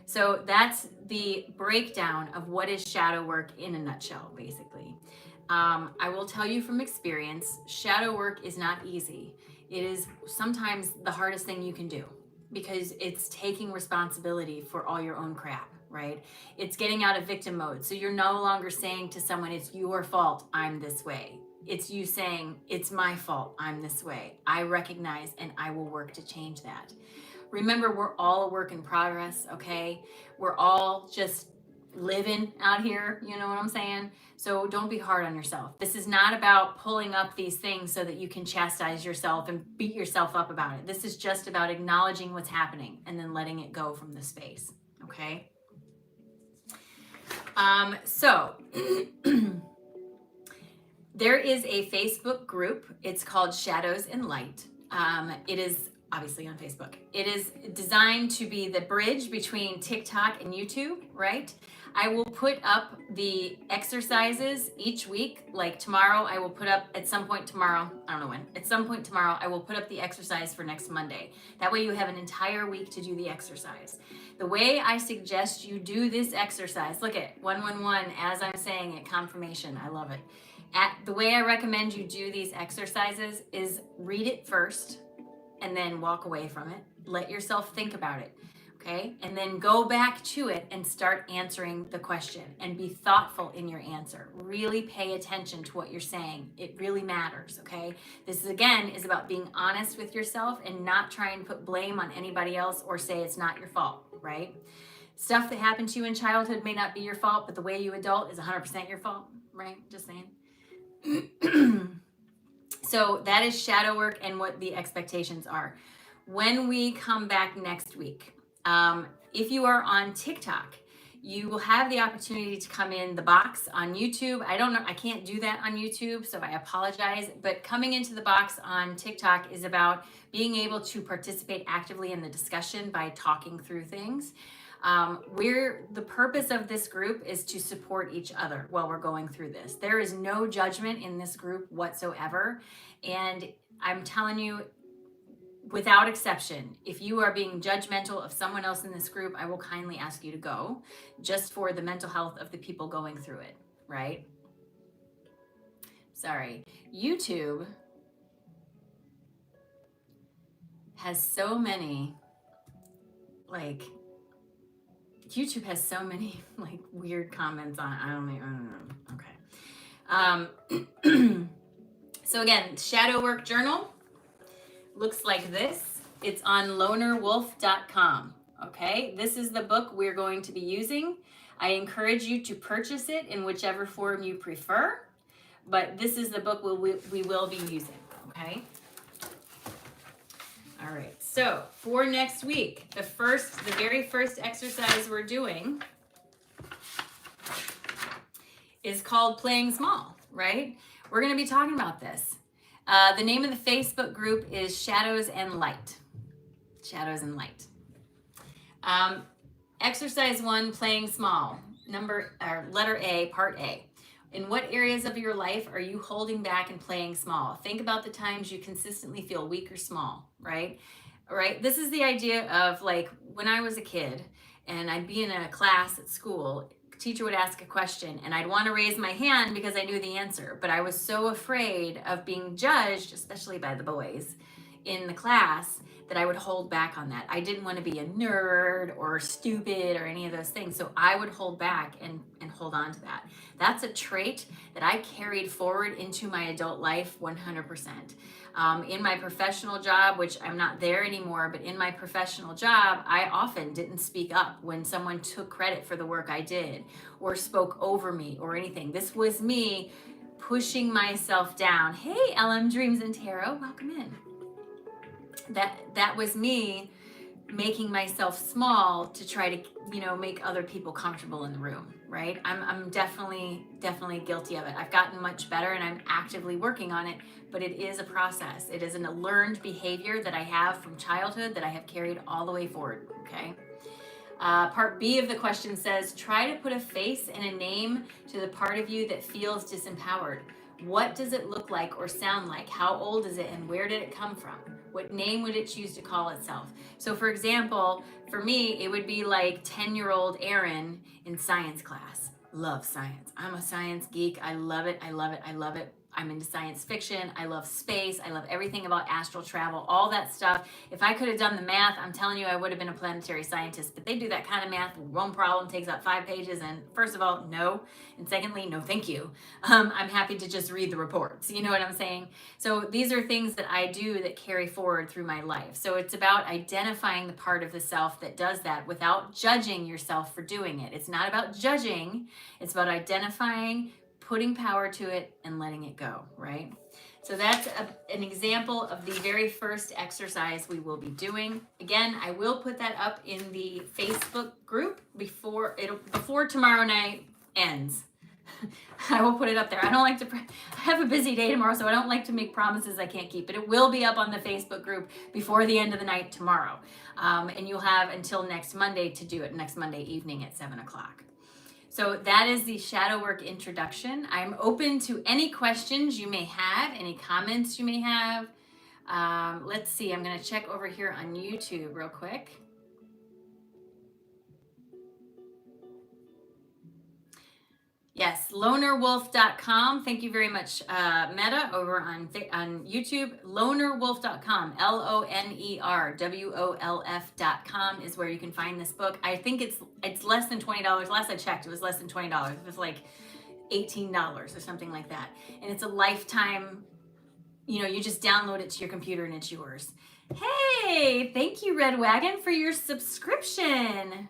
So that's the breakdown of what is shadow work in a nutshell, basically. I will tell you from experience, shadow work is not easy. It is sometimes the hardest thing you can do because it's taking responsibility for all your own crap, right? It's getting out of victim mode. So you're no longer saying to someone, it's your fault, I'm this way. It's you saying, it's my fault, I'm this way. I recognize and I will work to change that. Remember, we're all a work in progress, okay? We're all just living out here, you know what I'm saying? So don't be hard on yourself. This is not about pulling up these things so that you can chastise yourself and beat yourself up about it. This is just about acknowledging what's happening and then letting it go from the space, okay? So there is a Facebook group. It's called Shadows and Light. It is obviously on Facebook. It is designed to be the bridge between TikTok and YouTube, right? I will put up the exercises each week. Like tomorrow, I will put up at some point tomorrow, I don't know when, at some point tomorrow, I will put up the exercise for next Monday. That way you have an entire week to do the exercise. The way I suggest you do this exercise, look at 111 as I'm saying it, confirmation, I love it. The way I recommend you do these exercises is read it first and then walk away from it. Let yourself think about it, okay? And then go back to it and start answering the question and be thoughtful in your answer. Really pay attention to what you're saying. It really matters, okay? This, again, is about being honest with yourself and not trying to put blame on anybody else or say it's not your fault, right? Stuff that happened to you in childhood may not be your fault, but the way you adult is 100% your fault, right? Just saying. So that is shadow work and what the expectations are. When we come back next week, if you are on TikTok, you will have the opportunity to come in the box on YouTube. I don't know, I can't do that on YouTube, so I apologize. But coming into the box on TikTok is about being able to participate actively in the discussion by talking through things. The purpose of this group is to support each other while we're going through this. There is no judgment in this group whatsoever. And I'm telling you, without exception, if you are being judgmental of someone else in this group, I will kindly ask you to go, just for the mental health of the people going through it, right? Sorry. YouTube has so many, YouTube has so many weird comments on it. I don't know. Okay. So again, Shadow Work Journal looks like this. It's on lonerwolf.com. Okay, this is the book we're going to be using. I encourage you to purchase it in whichever form you prefer, but this is the book we will be using. Okay. All right, so for next week, the very first exercise we're doing is called Playing Small, right? We're going to be talking about this. The name of the Facebook group is Shadows and Light. Shadows and Light. Exercise 1, Playing Small, letter A, part A. In what areas of your life are you holding back and playing small? Think about the times you consistently feel weak or small, right? All right. This is the idea of when I was a kid and I'd be in a class at school, teacher would ask a question and I'd want to raise my hand because I knew the answer, but I was so afraid of being judged, especially by the boys in the class, that I would hold back on that. I didn't want to be a nerd or stupid or any of those things. So I would hold back and hold on to that. That's a trait that I carried forward into my adult life 100%. In my professional job, which I'm not there anymore, but in my professional job, I often didn't speak up when someone took credit for the work I did or spoke over me or anything. This was me pushing myself down. Hey, LM Dreams and Tarot, welcome in. That was me making myself small to try to, make other people comfortable in the room, right? I'm definitely guilty of it. I've gotten much better and I'm actively working on it, but it is a process. It is a learned behavior that I have from childhood that I have carried all the way forward, okay? Part B of the question says, try to put a face and a name to the part of you that feels disempowered. What does it look like or sound like? How old is it and where did it come from? What name would it choose to call itself? So for example, for me, it would be like 10-year-old Erin in science class. Love science. I'm a science geek. I love it. I love it. I love it. I'm into science fiction. I love space. I love everything about astral travel, all that stuff. If I could have done the math, I'm telling you, I would have been a planetary scientist. But they do that kind of math. One problem takes up 5 pages. And first of all, no. And secondly, no, thank you. I'm happy to just read the reports. You know what I'm saying? So these are things that I do that carry forward through my life. So it's about identifying the part of the self that does that without judging yourself for doing it. It's not about judging. It's about identifying, putting power to it, and letting it go, right? So that's an example of the very first exercise we will be doing. Again, I will put that up in the Facebook group before tomorrow night ends. I will put it up there. I don't like to, I have a busy day tomorrow, so I don't like to make promises I can't keep, but it will be up on the Facebook group before the end of the night tomorrow. And you'll have until next Monday to do it, next Monday evening at 7 o'clock. So that is the shadow work introduction. I'm open to any questions you may have, any comments you may have. Let's see, I'm gonna check over here on YouTube real quick. Yes, lonerwolf.com. Thank you very much, Meta, over on YouTube. Lonerwolf.com, LONERWOLF.com is where you can find this book. I think it's less than $20. Last I checked, it was less than $20. It was like $18 or something like that. And it's a lifetime, you just download it to your computer and it's yours. Hey, thank you, Red Wagon, for your subscription.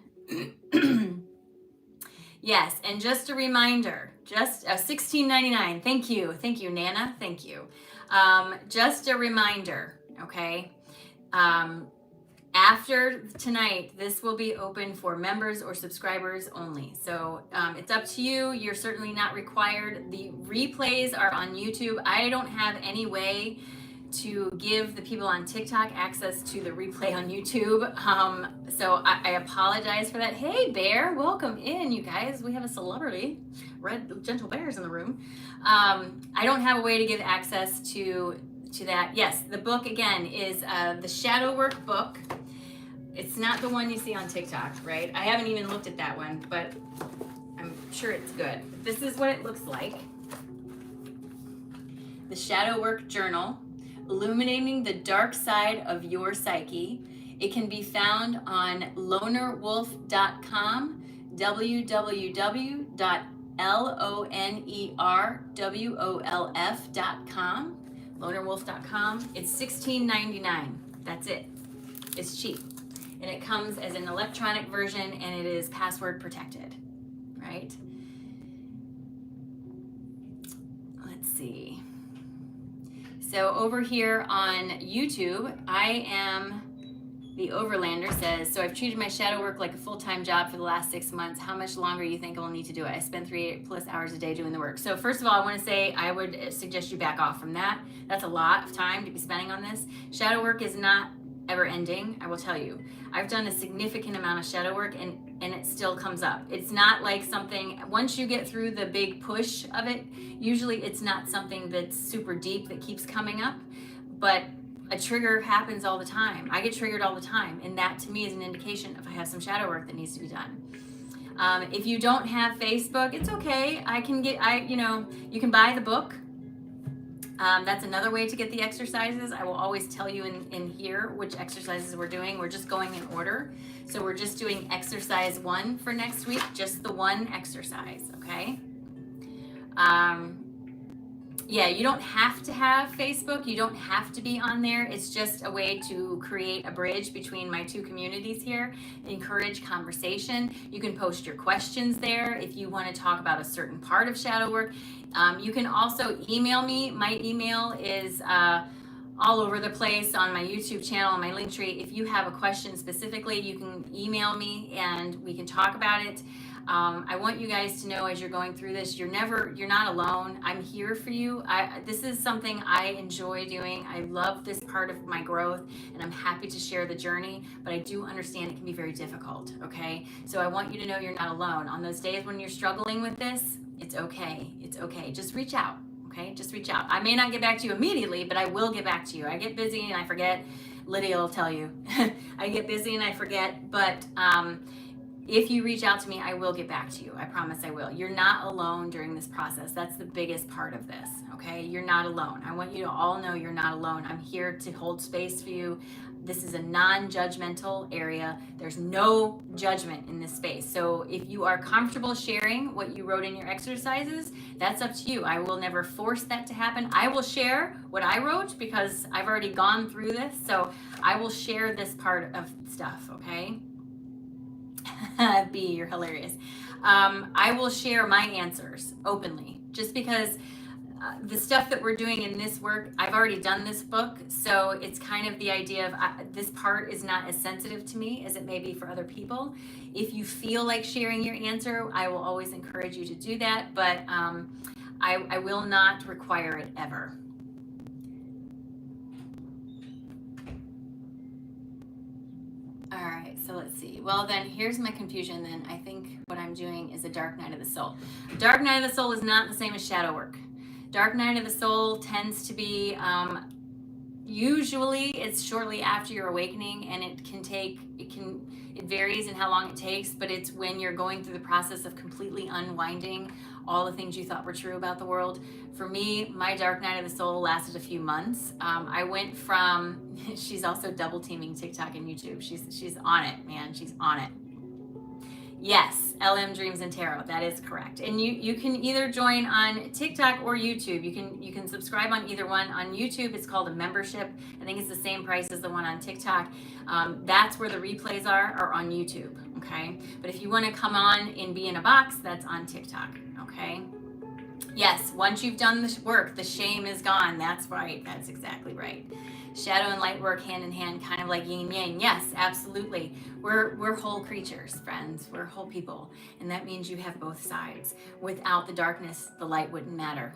Yes, and just a reminder, just $16.99. Thank you, Nana. Thank you. Just a reminder, okay? After tonight, this will be open for members or subscribers only. So it's up to you. You're certainly not required. The replays are on YouTube. I don't have any way to give the people on TikTok access to the replay on YouTube. So I apologize for that. Hey, Bear, welcome in, you guys. We have a celebrity, Red Gentle Bear's in the room. I don't have a way to give access to that. Yes, the book, again, is the Shadow Work book. It's not the one you see on TikTok, right? I haven't even looked at that one, but I'm sure it's good. This is what it looks like. The Shadow Work Journal. Illuminating the dark side of your psyche. It can be found on lonerwolf.com, www.lonerwolf.com, lonerwolf.com. It's $16.99. That's it. It's cheap. And it comes as an electronic version and it is password protected, right? Let's see. So over here on YouTube, I am the Overlander says, so I've treated my shadow work like a full-time job for the last 6 months. How much longer do you think I will need to do it? I spend 3+ hours a day doing the work. So first of all, I want to say I would suggest you back off from that. That's a lot of time to be spending on this. Shadow work is not ever ending, I will tell you. I've done a significant amount of shadow work and it still comes up. It's not like something, once you get through the big push of it, usually it's not something that's super deep that keeps coming up, but a trigger happens all the time. I get triggered all the time, and that to me is an indication if I have some shadow work that needs to be done. If you don't have Facebook, it's okay. You can buy the book. That's another way to get the exercises. I will always tell you in here which exercises we're doing. We're just going in order. So we're just doing exercise 1 for next week, just the one exercise, okay? Yeah, you don't have to have Facebook. You don't have to be on there. It's just a way to create a bridge between my two communities here, encourage conversation. You can post your questions there if you want to talk about a certain part of shadow work. You can also email me. My email is all over the place on my YouTube channel, on my Linktree. If you have a question specifically, you can email me and we can talk about it. I want you guys to know as you're going through this, you're not alone. I'm here for you. This is something I enjoy doing. I love this part of my growth and I'm happy to share the journey, but I do understand it can be very difficult, okay? So I want you to know you're not alone. On those days when you're struggling with this, it's okay. It's okay. Just reach out, okay? Just reach out. I may not get back to you immediately, but I will get back to you. I get busy and I forget. Lydia will tell you. I get busy and I forget, but if you reach out to me, I will get back to you. I promise I will. You're not alone during this process. That's the biggest part of this, okay? You're not alone. I want you to all know you're not alone. I'm here to hold space for you. This is a non-judgmental area. There's no judgment in this space. So if you are comfortable sharing what you wrote in your exercises, that's up to you. I will never force that to happen. I will share what I wrote because I've already gone through this. So I will share this part of stuff, okay? B, you're hilarious. I will share my answers openly just because the stuff that we're doing in this work, I've already done this book. So it's kind of the idea of this part is not as sensitive to me as it may be for other people. If you feel like sharing your answer, I will always encourage you to do that, but I will not require it ever. All right, so let's see. Well, then here's my confusion. Then I think what I'm doing is a dark night of the soul. Dark night of the soul is not the same as shadow work. Dark night of the soul tends to be, usually it's shortly after your awakening, and it varies in how long it takes, but it's when you're going through the process of completely unwinding all the things you thought were true about the world. For me, my dark night of the soul lasted a few months. I went from, she's also double teaming TikTok and YouTube. She's on it, man. She's on it. Yes, LM Dreams and Tarot. That is correct. And you can either join on TikTok or YouTube. You can subscribe on either one. On YouTube, it's called a membership. I think it's the same price as the one on TikTok. That's where the replays are on YouTube. Okay. But if you want to come on and be in a box, that's on TikTok. Okay. Yes, once you've done the work, the shame is gone. That's right. That's exactly right. Shadow and light work hand in hand, kind of like yin and yang. Yes, absolutely. We're whole creatures, friends. We're whole people. And that means you have both sides. Without the darkness, the light wouldn't matter.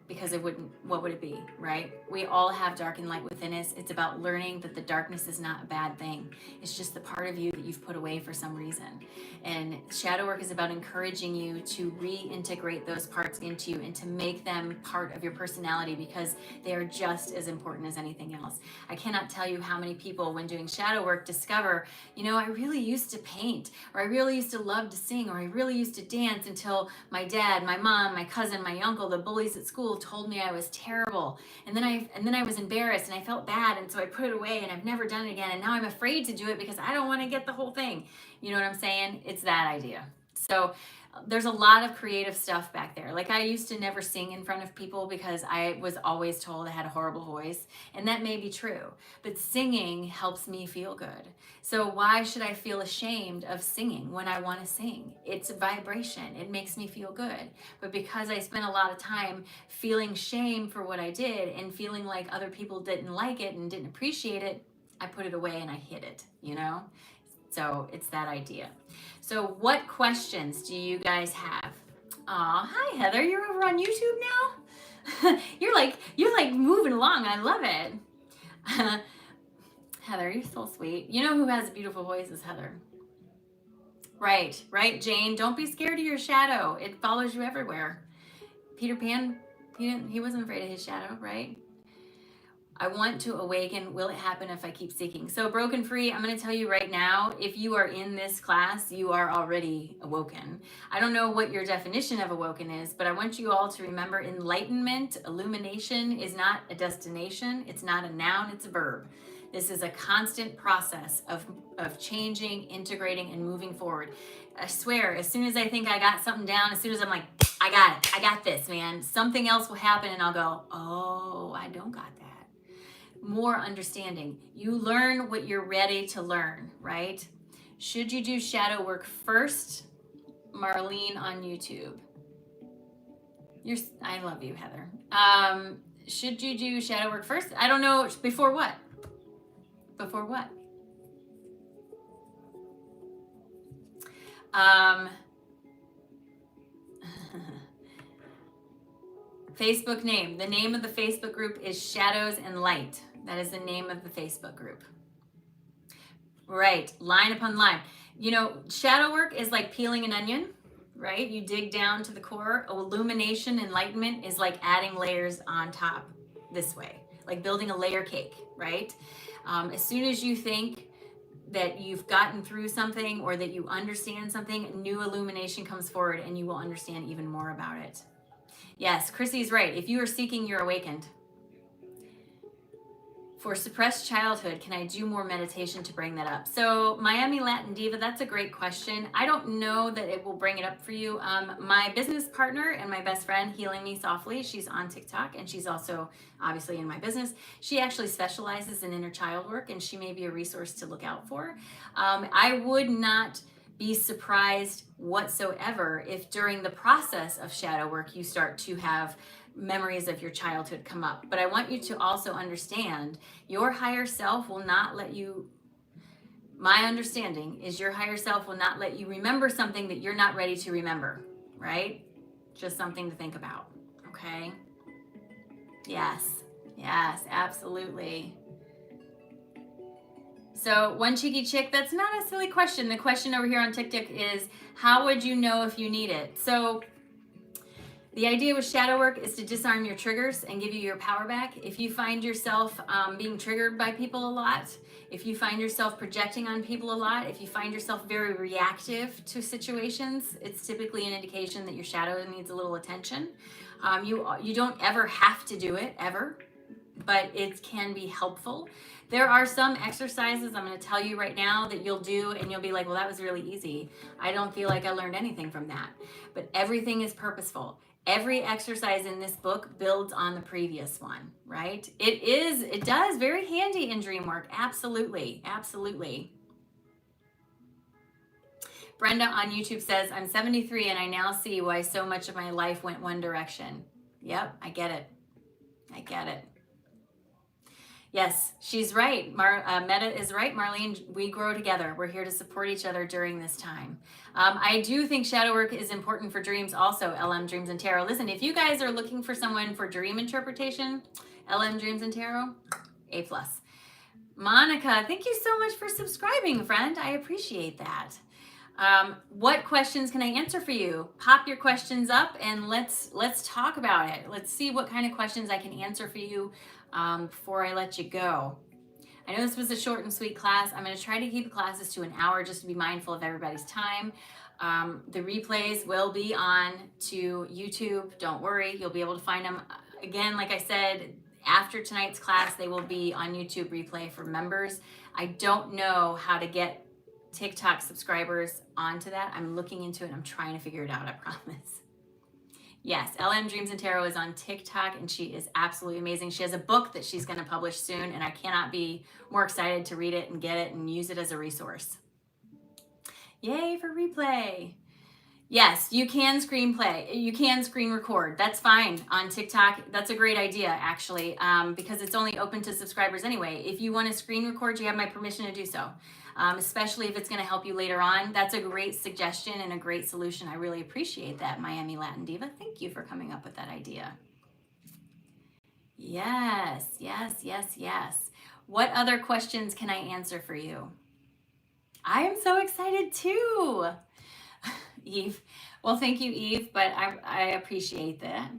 Because what would it be, right? We all have dark and light within us. It's about learning that the darkness is not a bad thing. It's just the part of you that you've put away for some reason. And shadow work is about encouraging you to reintegrate those parts into you and to make them part of your personality because they are just as important as anything else. I cannot tell you how many people, when doing shadow work, discover, I really used to paint, or I really used to love to sing, or I really used to dance until my dad, my mom, my cousin, my uncle, the bullies at school told me I was terrible, and then I was embarrassed and I felt bad, and so I put it away and I've never done it again, and now I'm afraid to do it because I don't want to get the whole thing. You know what I'm saying? It's that idea. So there's a lot of creative stuff back there. Like, I used to never sing in front of people because I was always told I had a horrible voice, and that may be true, but singing helps me feel good. So why should I feel ashamed of singing when I want to sing? It's a vibration. It makes me feel good. But because I spent a lot of time feeling shame for what I did and feeling like other people didn't like it and didn't appreciate it, I put it away and I hid it, So it's that idea. So what questions do you guys have? Aw, hi Heather, you're over on YouTube now? You're like moving along. I love it. Heather, you're so sweet. You know who has a beautiful voice is Heather. Right, Jane. Don't be scared of your shadow. It follows you everywhere. Peter Pan, he wasn't afraid of his shadow, right? I want to awaken. Will it happen if I keep seeking? So Broken Free, I'm going to tell you right now, if you are in this class, you are already awoken. I don't know what your definition of awoken is, but I want you all to remember enlightenment, illumination is not a destination. It's not a noun, it's a verb. This is a constant process of changing, integrating, and moving forward. I swear, as soon as I think I got something down, as soon as I'm like, I got it, I got this, man, something else will happen and I'll go, oh, I don't got that. More understanding. You learn what you're ready to learn, right? Should you do shadow work first? Marlene on YouTube. I love you, Heather. Should you do shadow work first? I don't know. Before what? Before what? Facebook name. The name of the Facebook group is Shadows and Light. That is the name of the Facebook group. Right, line upon line. You know, shadow work is like peeling an onion, right? You dig down to the core. Illumination, enlightenment is like adding layers on top this way, like building a layer cake, right? As soon as you think that you've gotten through something or that you understand something, new illumination comes forward and you will understand even more about it. Yes, Chrissy's right. If you are seeking, you're awakened. For suppressed childhood, can I do more meditation to bring that up? So Miami Latin Diva, that's a great question. I don't know that it will bring it up for you. My business partner and my best friend, Healing Me Softly, she's on TikTok and she's also obviously in my business. She actually specializes in inner child work and she may be a resource to look out for. I would not be surprised whatsoever if during the process of shadow work you start to have memories of your childhood come up. But I want you to also understand your higher self will not let you, my understanding is your higher self will not let you remember something that you're not ready to remember, right? Just something to think about, okay? Yes, absolutely. So one cheeky chick, that's not a silly question. The question over here on TikTok is, how would you know if you need it? So the idea with shadow work is to disarm your triggers and give you your power back. If you find yourself being triggered by people a lot, if you find yourself projecting on people a lot, if you find yourself very reactive to situations, it's typically an indication that your shadow needs a little attention. You don't ever have to do it, ever, but it can be helpful. There are some exercises I'm going to tell you right now that you'll do and you'll be like, well, that was really easy. I don't feel like I learned anything from that. But everything is purposeful. Every exercise in this book builds on the previous one, right? It does very handy in dream work. Absolutely. Brenda on YouTube says, I'm 73 and I now see why so much of my life went one direction. Yep, I get it. Yes, she's right. Meta is right, Marlene. We grow together. We're here to support each other during this time. I do think shadow work is important for dreams also, LM Dreams and Tarot. Listen, if you guys are looking for someone for dream interpretation, LM Dreams and Tarot, A+. Monica, thank you so much for subscribing, friend. I appreciate that. What questions can I answer for you? Pop your questions up and let's talk about it. Let's see what kind of questions I can answer for you before I let you go. I know this was a short and sweet class. I'm going to try to keep classes to an hour just to be mindful of everybody's time. The replays will be on to YouTube. Don't worry, you'll be able to find them. Again, like I said, after tonight's class, they will be on YouTube replay for members. I don't know how to get TikTok subscribers onto that. I'm looking into it. I'm trying to figure it out, I promise. Yes, LM Dreams and Tarot is on TikTok and she is absolutely amazing. She has a book that she's going to publish soon and I cannot be more excited to read it and get it and use it as a resource. Yay for replay. Yes, you can screenplay. You can screen record. That's fine on TikTok. That's a great idea, actually, because it's only open to subscribers anyway. If you want to screen record, you have my permission to do so, especially if it's going to help you later on. That's a great suggestion and a great solution. I really appreciate that, Miami Latin Diva. Thank you for coming up with that idea. Yes. What other questions can I answer for you? I am so excited too. Eve. Well, thank you, Eve, but I appreciate that.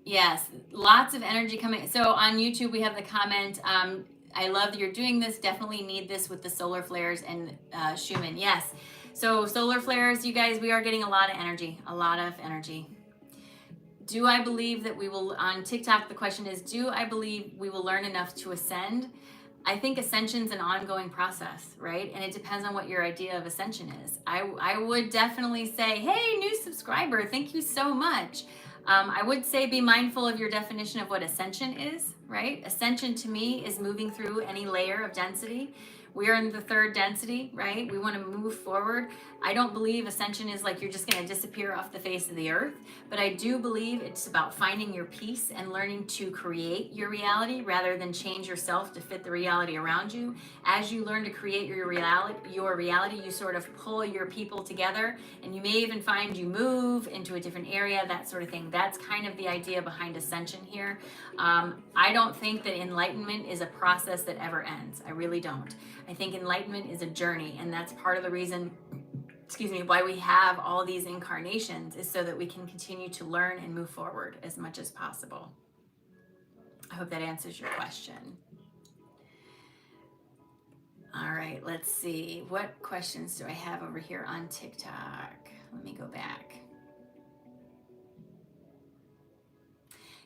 Yes, lots of energy coming. So on YouTube, we have the comment, I love that you're doing this. Definitely need this with the solar flares and Schumann. Yes. So solar flares, you guys, we are getting a lot of energy, a lot of energy. Do I believe that we will, on TikTok, the question is, do I believe we will learn enough to ascend? I think ascension's an ongoing process, right? And it depends on what your idea of ascension is. I would definitely say, hey, new subscriber, thank you so much. I would say be mindful of your definition of what ascension is, right? Ascension to me is moving through any layer of density. We are in the third density, right? We want to move forward. I don't believe ascension is like you're just going to disappear off the face of the earth, but I do believe it's about finding your peace and learning to create your reality rather than change yourself to fit the reality around you. As you learn to create your reality, you sort of pull your people together, and you may even find you move into a different area, that sort of thing. That's kind of the idea behind ascension here. I don't think that enlightenment is a process that ever ends. I really don't. I think enlightenment is a journey, and that's part of the reason, why we have all these incarnations, is so that we can continue to learn and move forward as much as possible. I hope that answers your question. All right, let's see. What questions do I have over here on TikTok? Let me go back.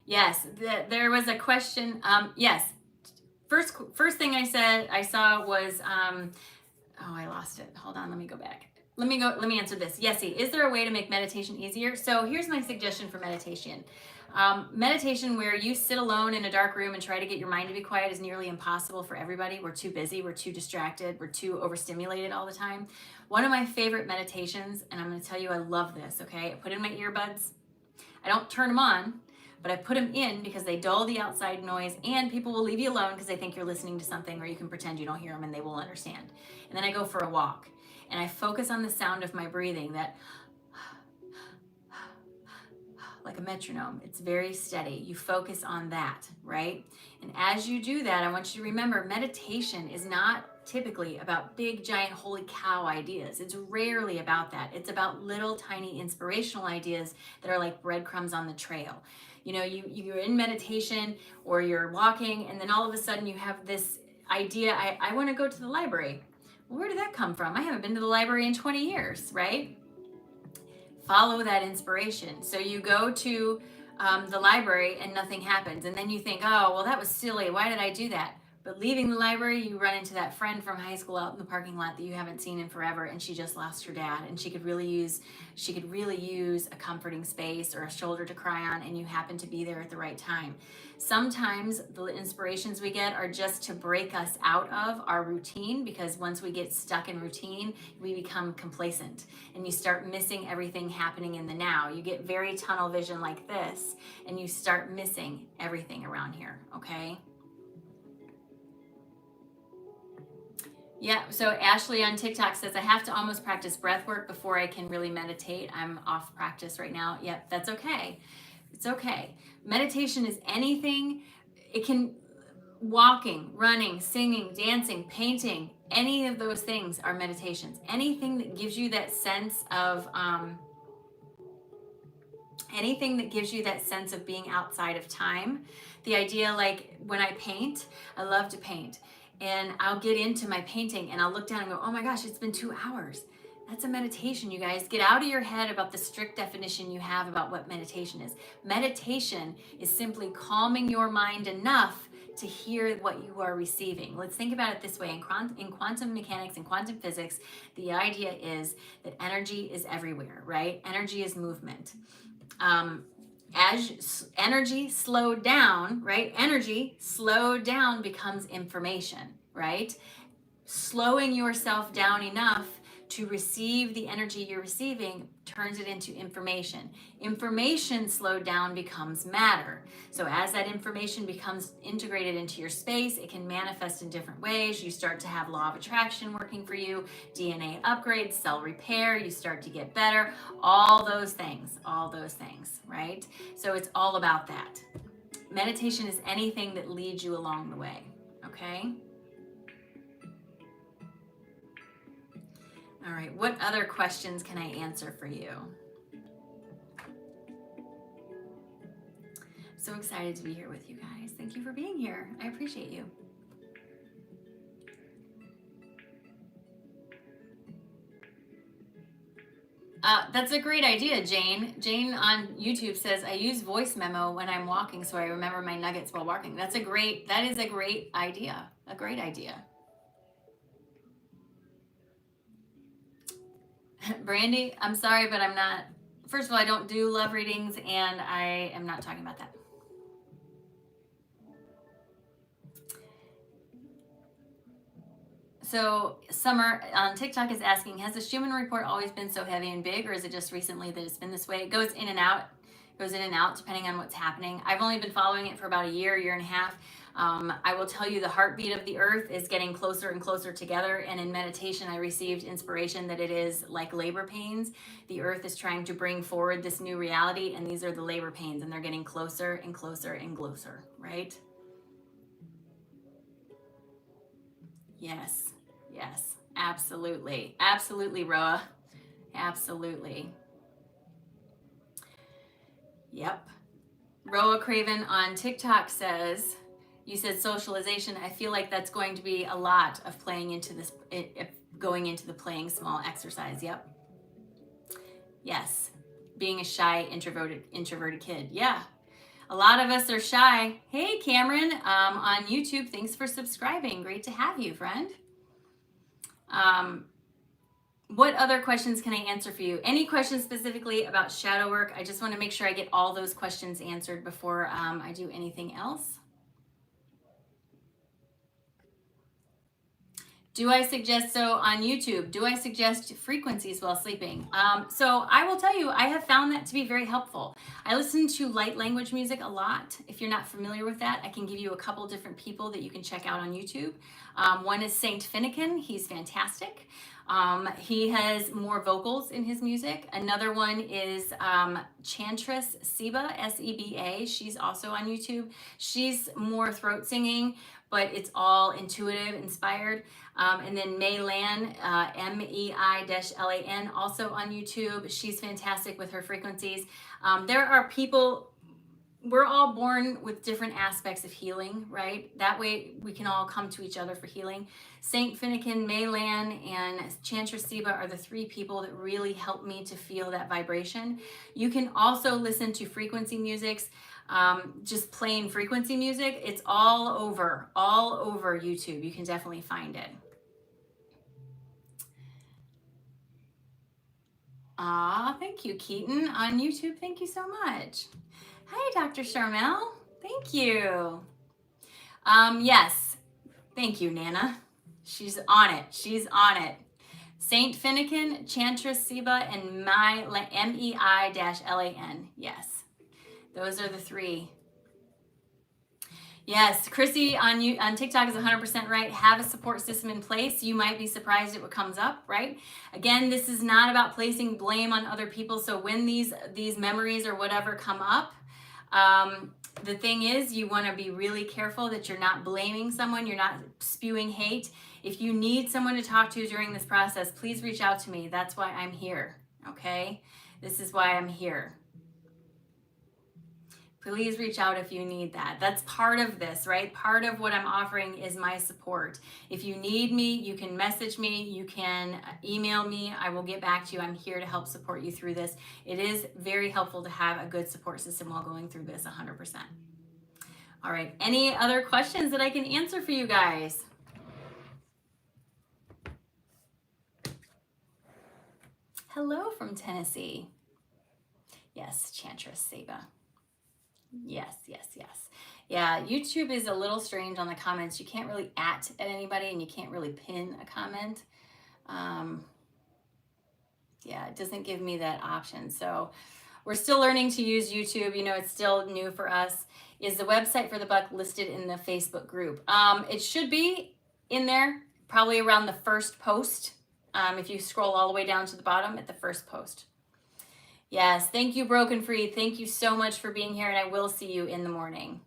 Yes, there was a question. Yes, first thing I saw was, oh, I lost it. Hold on, let me go back. Let me answer this. Yesy, is there a way to make meditation easier? So here's my suggestion for meditation. Meditation where you sit alone in a dark room and try to get your mind to be quiet is nearly impossible for everybody. We're too busy, we're too distracted, we're too overstimulated all the time. One of my favorite meditations, and I'm going to tell you I love this, okay? I put in my earbuds. I don't turn them on, but I put them in because they dull the outside noise, and people will leave you alone because they think you're listening to something, or you can pretend you don't hear them and they will understand. And then I go for a walk and I focus on the sound of my breathing, that like a metronome. It's very steady. You focus on that, right? And as you do that, I want you to remember meditation is not typically about big, giant, holy cow ideas. It's rarely about that. It's about little, tiny, inspirational ideas that are like breadcrumbs on the trail. You know, you're in meditation or you're walking, and then all of a sudden you have this idea, I want to go to the library. Well, where did that come from? I haven't been to the library in 20 years, right? Follow that inspiration. So you go to the library and nothing happens. And then you think, oh, well, that was silly. Why did I do that? But leaving the library, you run into that friend from high school out in the parking lot that you haven't seen in forever, and she just lost her dad, and she could really use a comforting space or a shoulder to cry on, and you happen to be there at the right time. Sometimes the inspirations we get are just to break us out of our routine, because once we get stuck in routine, we become complacent and you start missing everything happening in the now. You get very tunnel vision like this, and you start missing everything around here, okay? Yeah, so Ashley on TikTok says, I have to almost practice breath work before I can really meditate. I'm off practice right now. Yep, that's okay. It's okay. Meditation is anything. It can, walking, running, singing, dancing, painting, any of those things are meditations. Anything that gives you that sense of, being outside of time. The idea, like when I paint, I love to paint, and I'll get into my painting and I'll look down and go, oh my gosh, it's been 2 hours. That's a meditation, you guys. Get out of your head about the strict definition you have about what meditation is. Meditation is simply calming your mind enough to hear what you are receiving. Let's think about it this way. In quantum mechanics and quantum physics, the idea is that energy is everywhere, right? Energy is movement. As energy slowed down, right? Energy slowed down becomes information, right? Slowing yourself down enough to receive the energy you're receiving turns it into information. Information slowed down becomes matter. So as that information becomes integrated into your space, it can manifest in different ways. You start to have law of attraction working for you, DNA upgrades, cell repair, you start to get better, all those things, right? So it's all about that. Meditation is anything that leads you along the way, okay? All right, what other questions can I answer for you? So excited to be here with you guys. Thank you for being here. I appreciate you. That's a great idea, Jane. Jane on YouTube says, I use voice memo when I'm walking so I remember my nuggets while walking. That is a great idea. A great idea. Brandy, I'm sorry, but I'm not, first of all, I don't do love readings and I am not talking about that. So Summer on TikTok is asking, has the Schumann report always been so heavy and big, or is it just recently that it's been this way? It goes in and out depending on what's happening. I've only been following it for about a year and a half. I will tell you the heartbeat of the earth is getting closer and closer together. And in meditation, I received inspiration that it is like labor pains. The earth is trying to bring forward this new reality, and these are the labor pains, and they're getting closer and closer and closer, right? Yes. Yes, absolutely. Absolutely, Roa. Absolutely. Yep. Roa Craven on TikTok says, you said socialization. I feel like that's going to be a lot of playing into this, going into the playing small exercise. Yep. Yes. Being a shy, introverted kid. Yeah. A lot of us are shy. Hey, Cameron, on YouTube. Thanks for subscribing. Great to have you, friend. What other questions can I answer for you? Any questions specifically about shadow work? I just want to make sure I get all those questions answered before I do anything else. Do I suggest, so on YouTube, do I suggest frequencies while sleeping? So I will tell you, I have found that to be very helpful. I listen to light language music a lot. If you're not familiar with that, I can give you a couple different people that you can check out on YouTube. One is Saint Finnegan. He's fantastic. He has more vocals in his music. Another one is Chantress Seba, S-E-B-A. She's also on YouTube. She's more throat singing, but it's all intuitive, inspired. And then Mei Lan, M-E-I-L-A-N, also on YouTube. She's fantastic with her frequencies. There are people, we're all born with different aspects of healing, right? That way we can all come to each other for healing. Saint Finnegan, Mei Lan, and Chantra Seba are the three people that really help me to feel that vibration. You can also listen to frequency musics, just plain frequency music. It's all over YouTube. You can definitely find it. Thank you, Keaton, on YouTube. Thank you so much. Hi, Dr. Charmel. Thank you. Yes. Thank you, Nana. She's on it. She's on it. Saint Finnegan, Chantress Seba, and M-E-I-L-A-N. Yes. Those are the three. Yes, Chrissy on TikTok is 100% right. Have a support system in place. You might be surprised at what comes up, right? Again, this is not about placing blame on other people. So when these memories or whatever come up, the thing is, you want to be really careful that you're not blaming someone. You're not spewing hate. If you need someone to talk to during this process, please reach out to me. That's why I'm here, okay? This is why I'm here. Please reach out if you need that. That's part of this, right? Part of what I'm offering is my support. If you need me, you can message me, you can email me. I will get back to you. I'm here to help support you through this. It is very helpful to have a good support system while going through this 100%. All right, any other questions that I can answer for you guys? Hello from Tennessee. Yes, Chantress Seba. Yes. Yeah, YouTube is a little strange on the comments. You can't really at anybody and you can't really pin a comment. Yeah, it doesn't give me that option. So we're still learning to use YouTube. You know, it's still new for us. Is the website for the book listed in the Facebook group? It should be in there, probably around the first post. If you scroll all the way down to the bottom at the first post. Yes, thank you, Broken Free. Thank you so much for being here, and I will see you in the morning.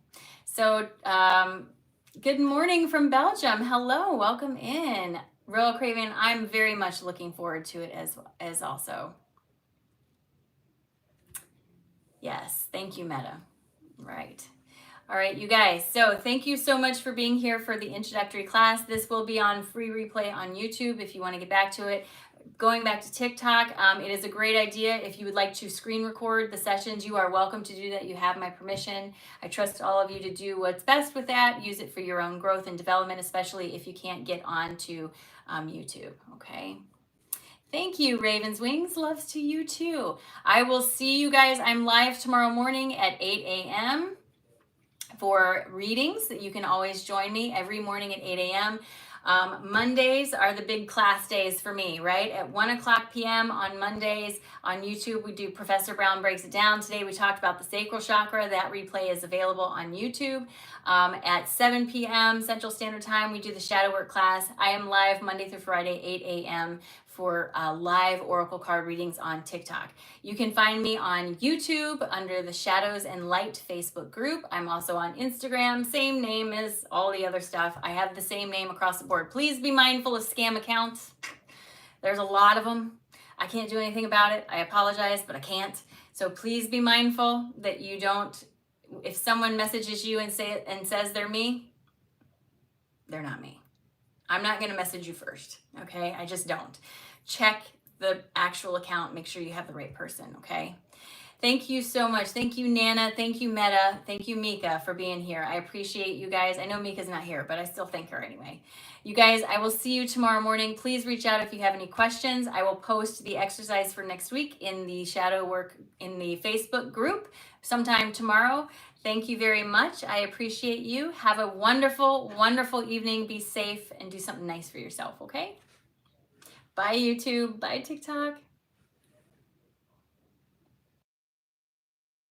So, good morning from Belgium. Hello, welcome in. Royal Craven, I'm very much looking forward to it as also. Yes, thank you, Meta. Right. All right, you guys. So thank you so much for being here for the introductory class. This will be on free replay on YouTube if you want to get back to it. Going back to TikTok, it is a great idea. If you would like to screen record the sessions, you are welcome to do that. You have my permission. I trust all of you to do what's best with that. Use it for your own growth and development, especially if you can't get onto YouTube, okay? Thank you, Ravens Wings. Loves to you too. I will see you guys. I'm live tomorrow morning at 8 a.m. for readings. You can always join me every morning at 8 a.m. Mondays are the big class days for me, right? At 1 o'clock p.m. on Mondays on YouTube, we do Professor Brown Breaks It Down. Today we talked about the sacral chakra. That replay is available on YouTube. At 7 p.m. Central Standard Time, we do the shadow work class. I am live Monday through Friday, 8 a.m. for live oracle card readings on TikTok. You can find me on YouTube under the Shadows and Light Facebook group. I'm also on Instagram, same name as all the other stuff. I have the same name across the board. Please be mindful of scam accounts. There's a lot of them. I can't do anything about it. I apologize, but I can't. So please be mindful that you don't, if someone messages you and says they're me, they're not me. I'm not going to message you first, okay? I just don't. Check the actual account. Make sure you have the right person, okay? Thank you so much. Thank you, Nana. Thank you, Meta. Thank you, Mika, for being here. I appreciate you guys. I know Mika's not here, but I still thank her anyway. You guys, I will see you tomorrow morning. Please reach out if you have any questions. I will post the exercise for next week in the shadow work in the Facebook group sometime tomorrow. Thank you very much. I appreciate you. Have a wonderful, wonderful evening. Be safe and do something nice for yourself, okay? Bye, YouTube. Bye, TikTok.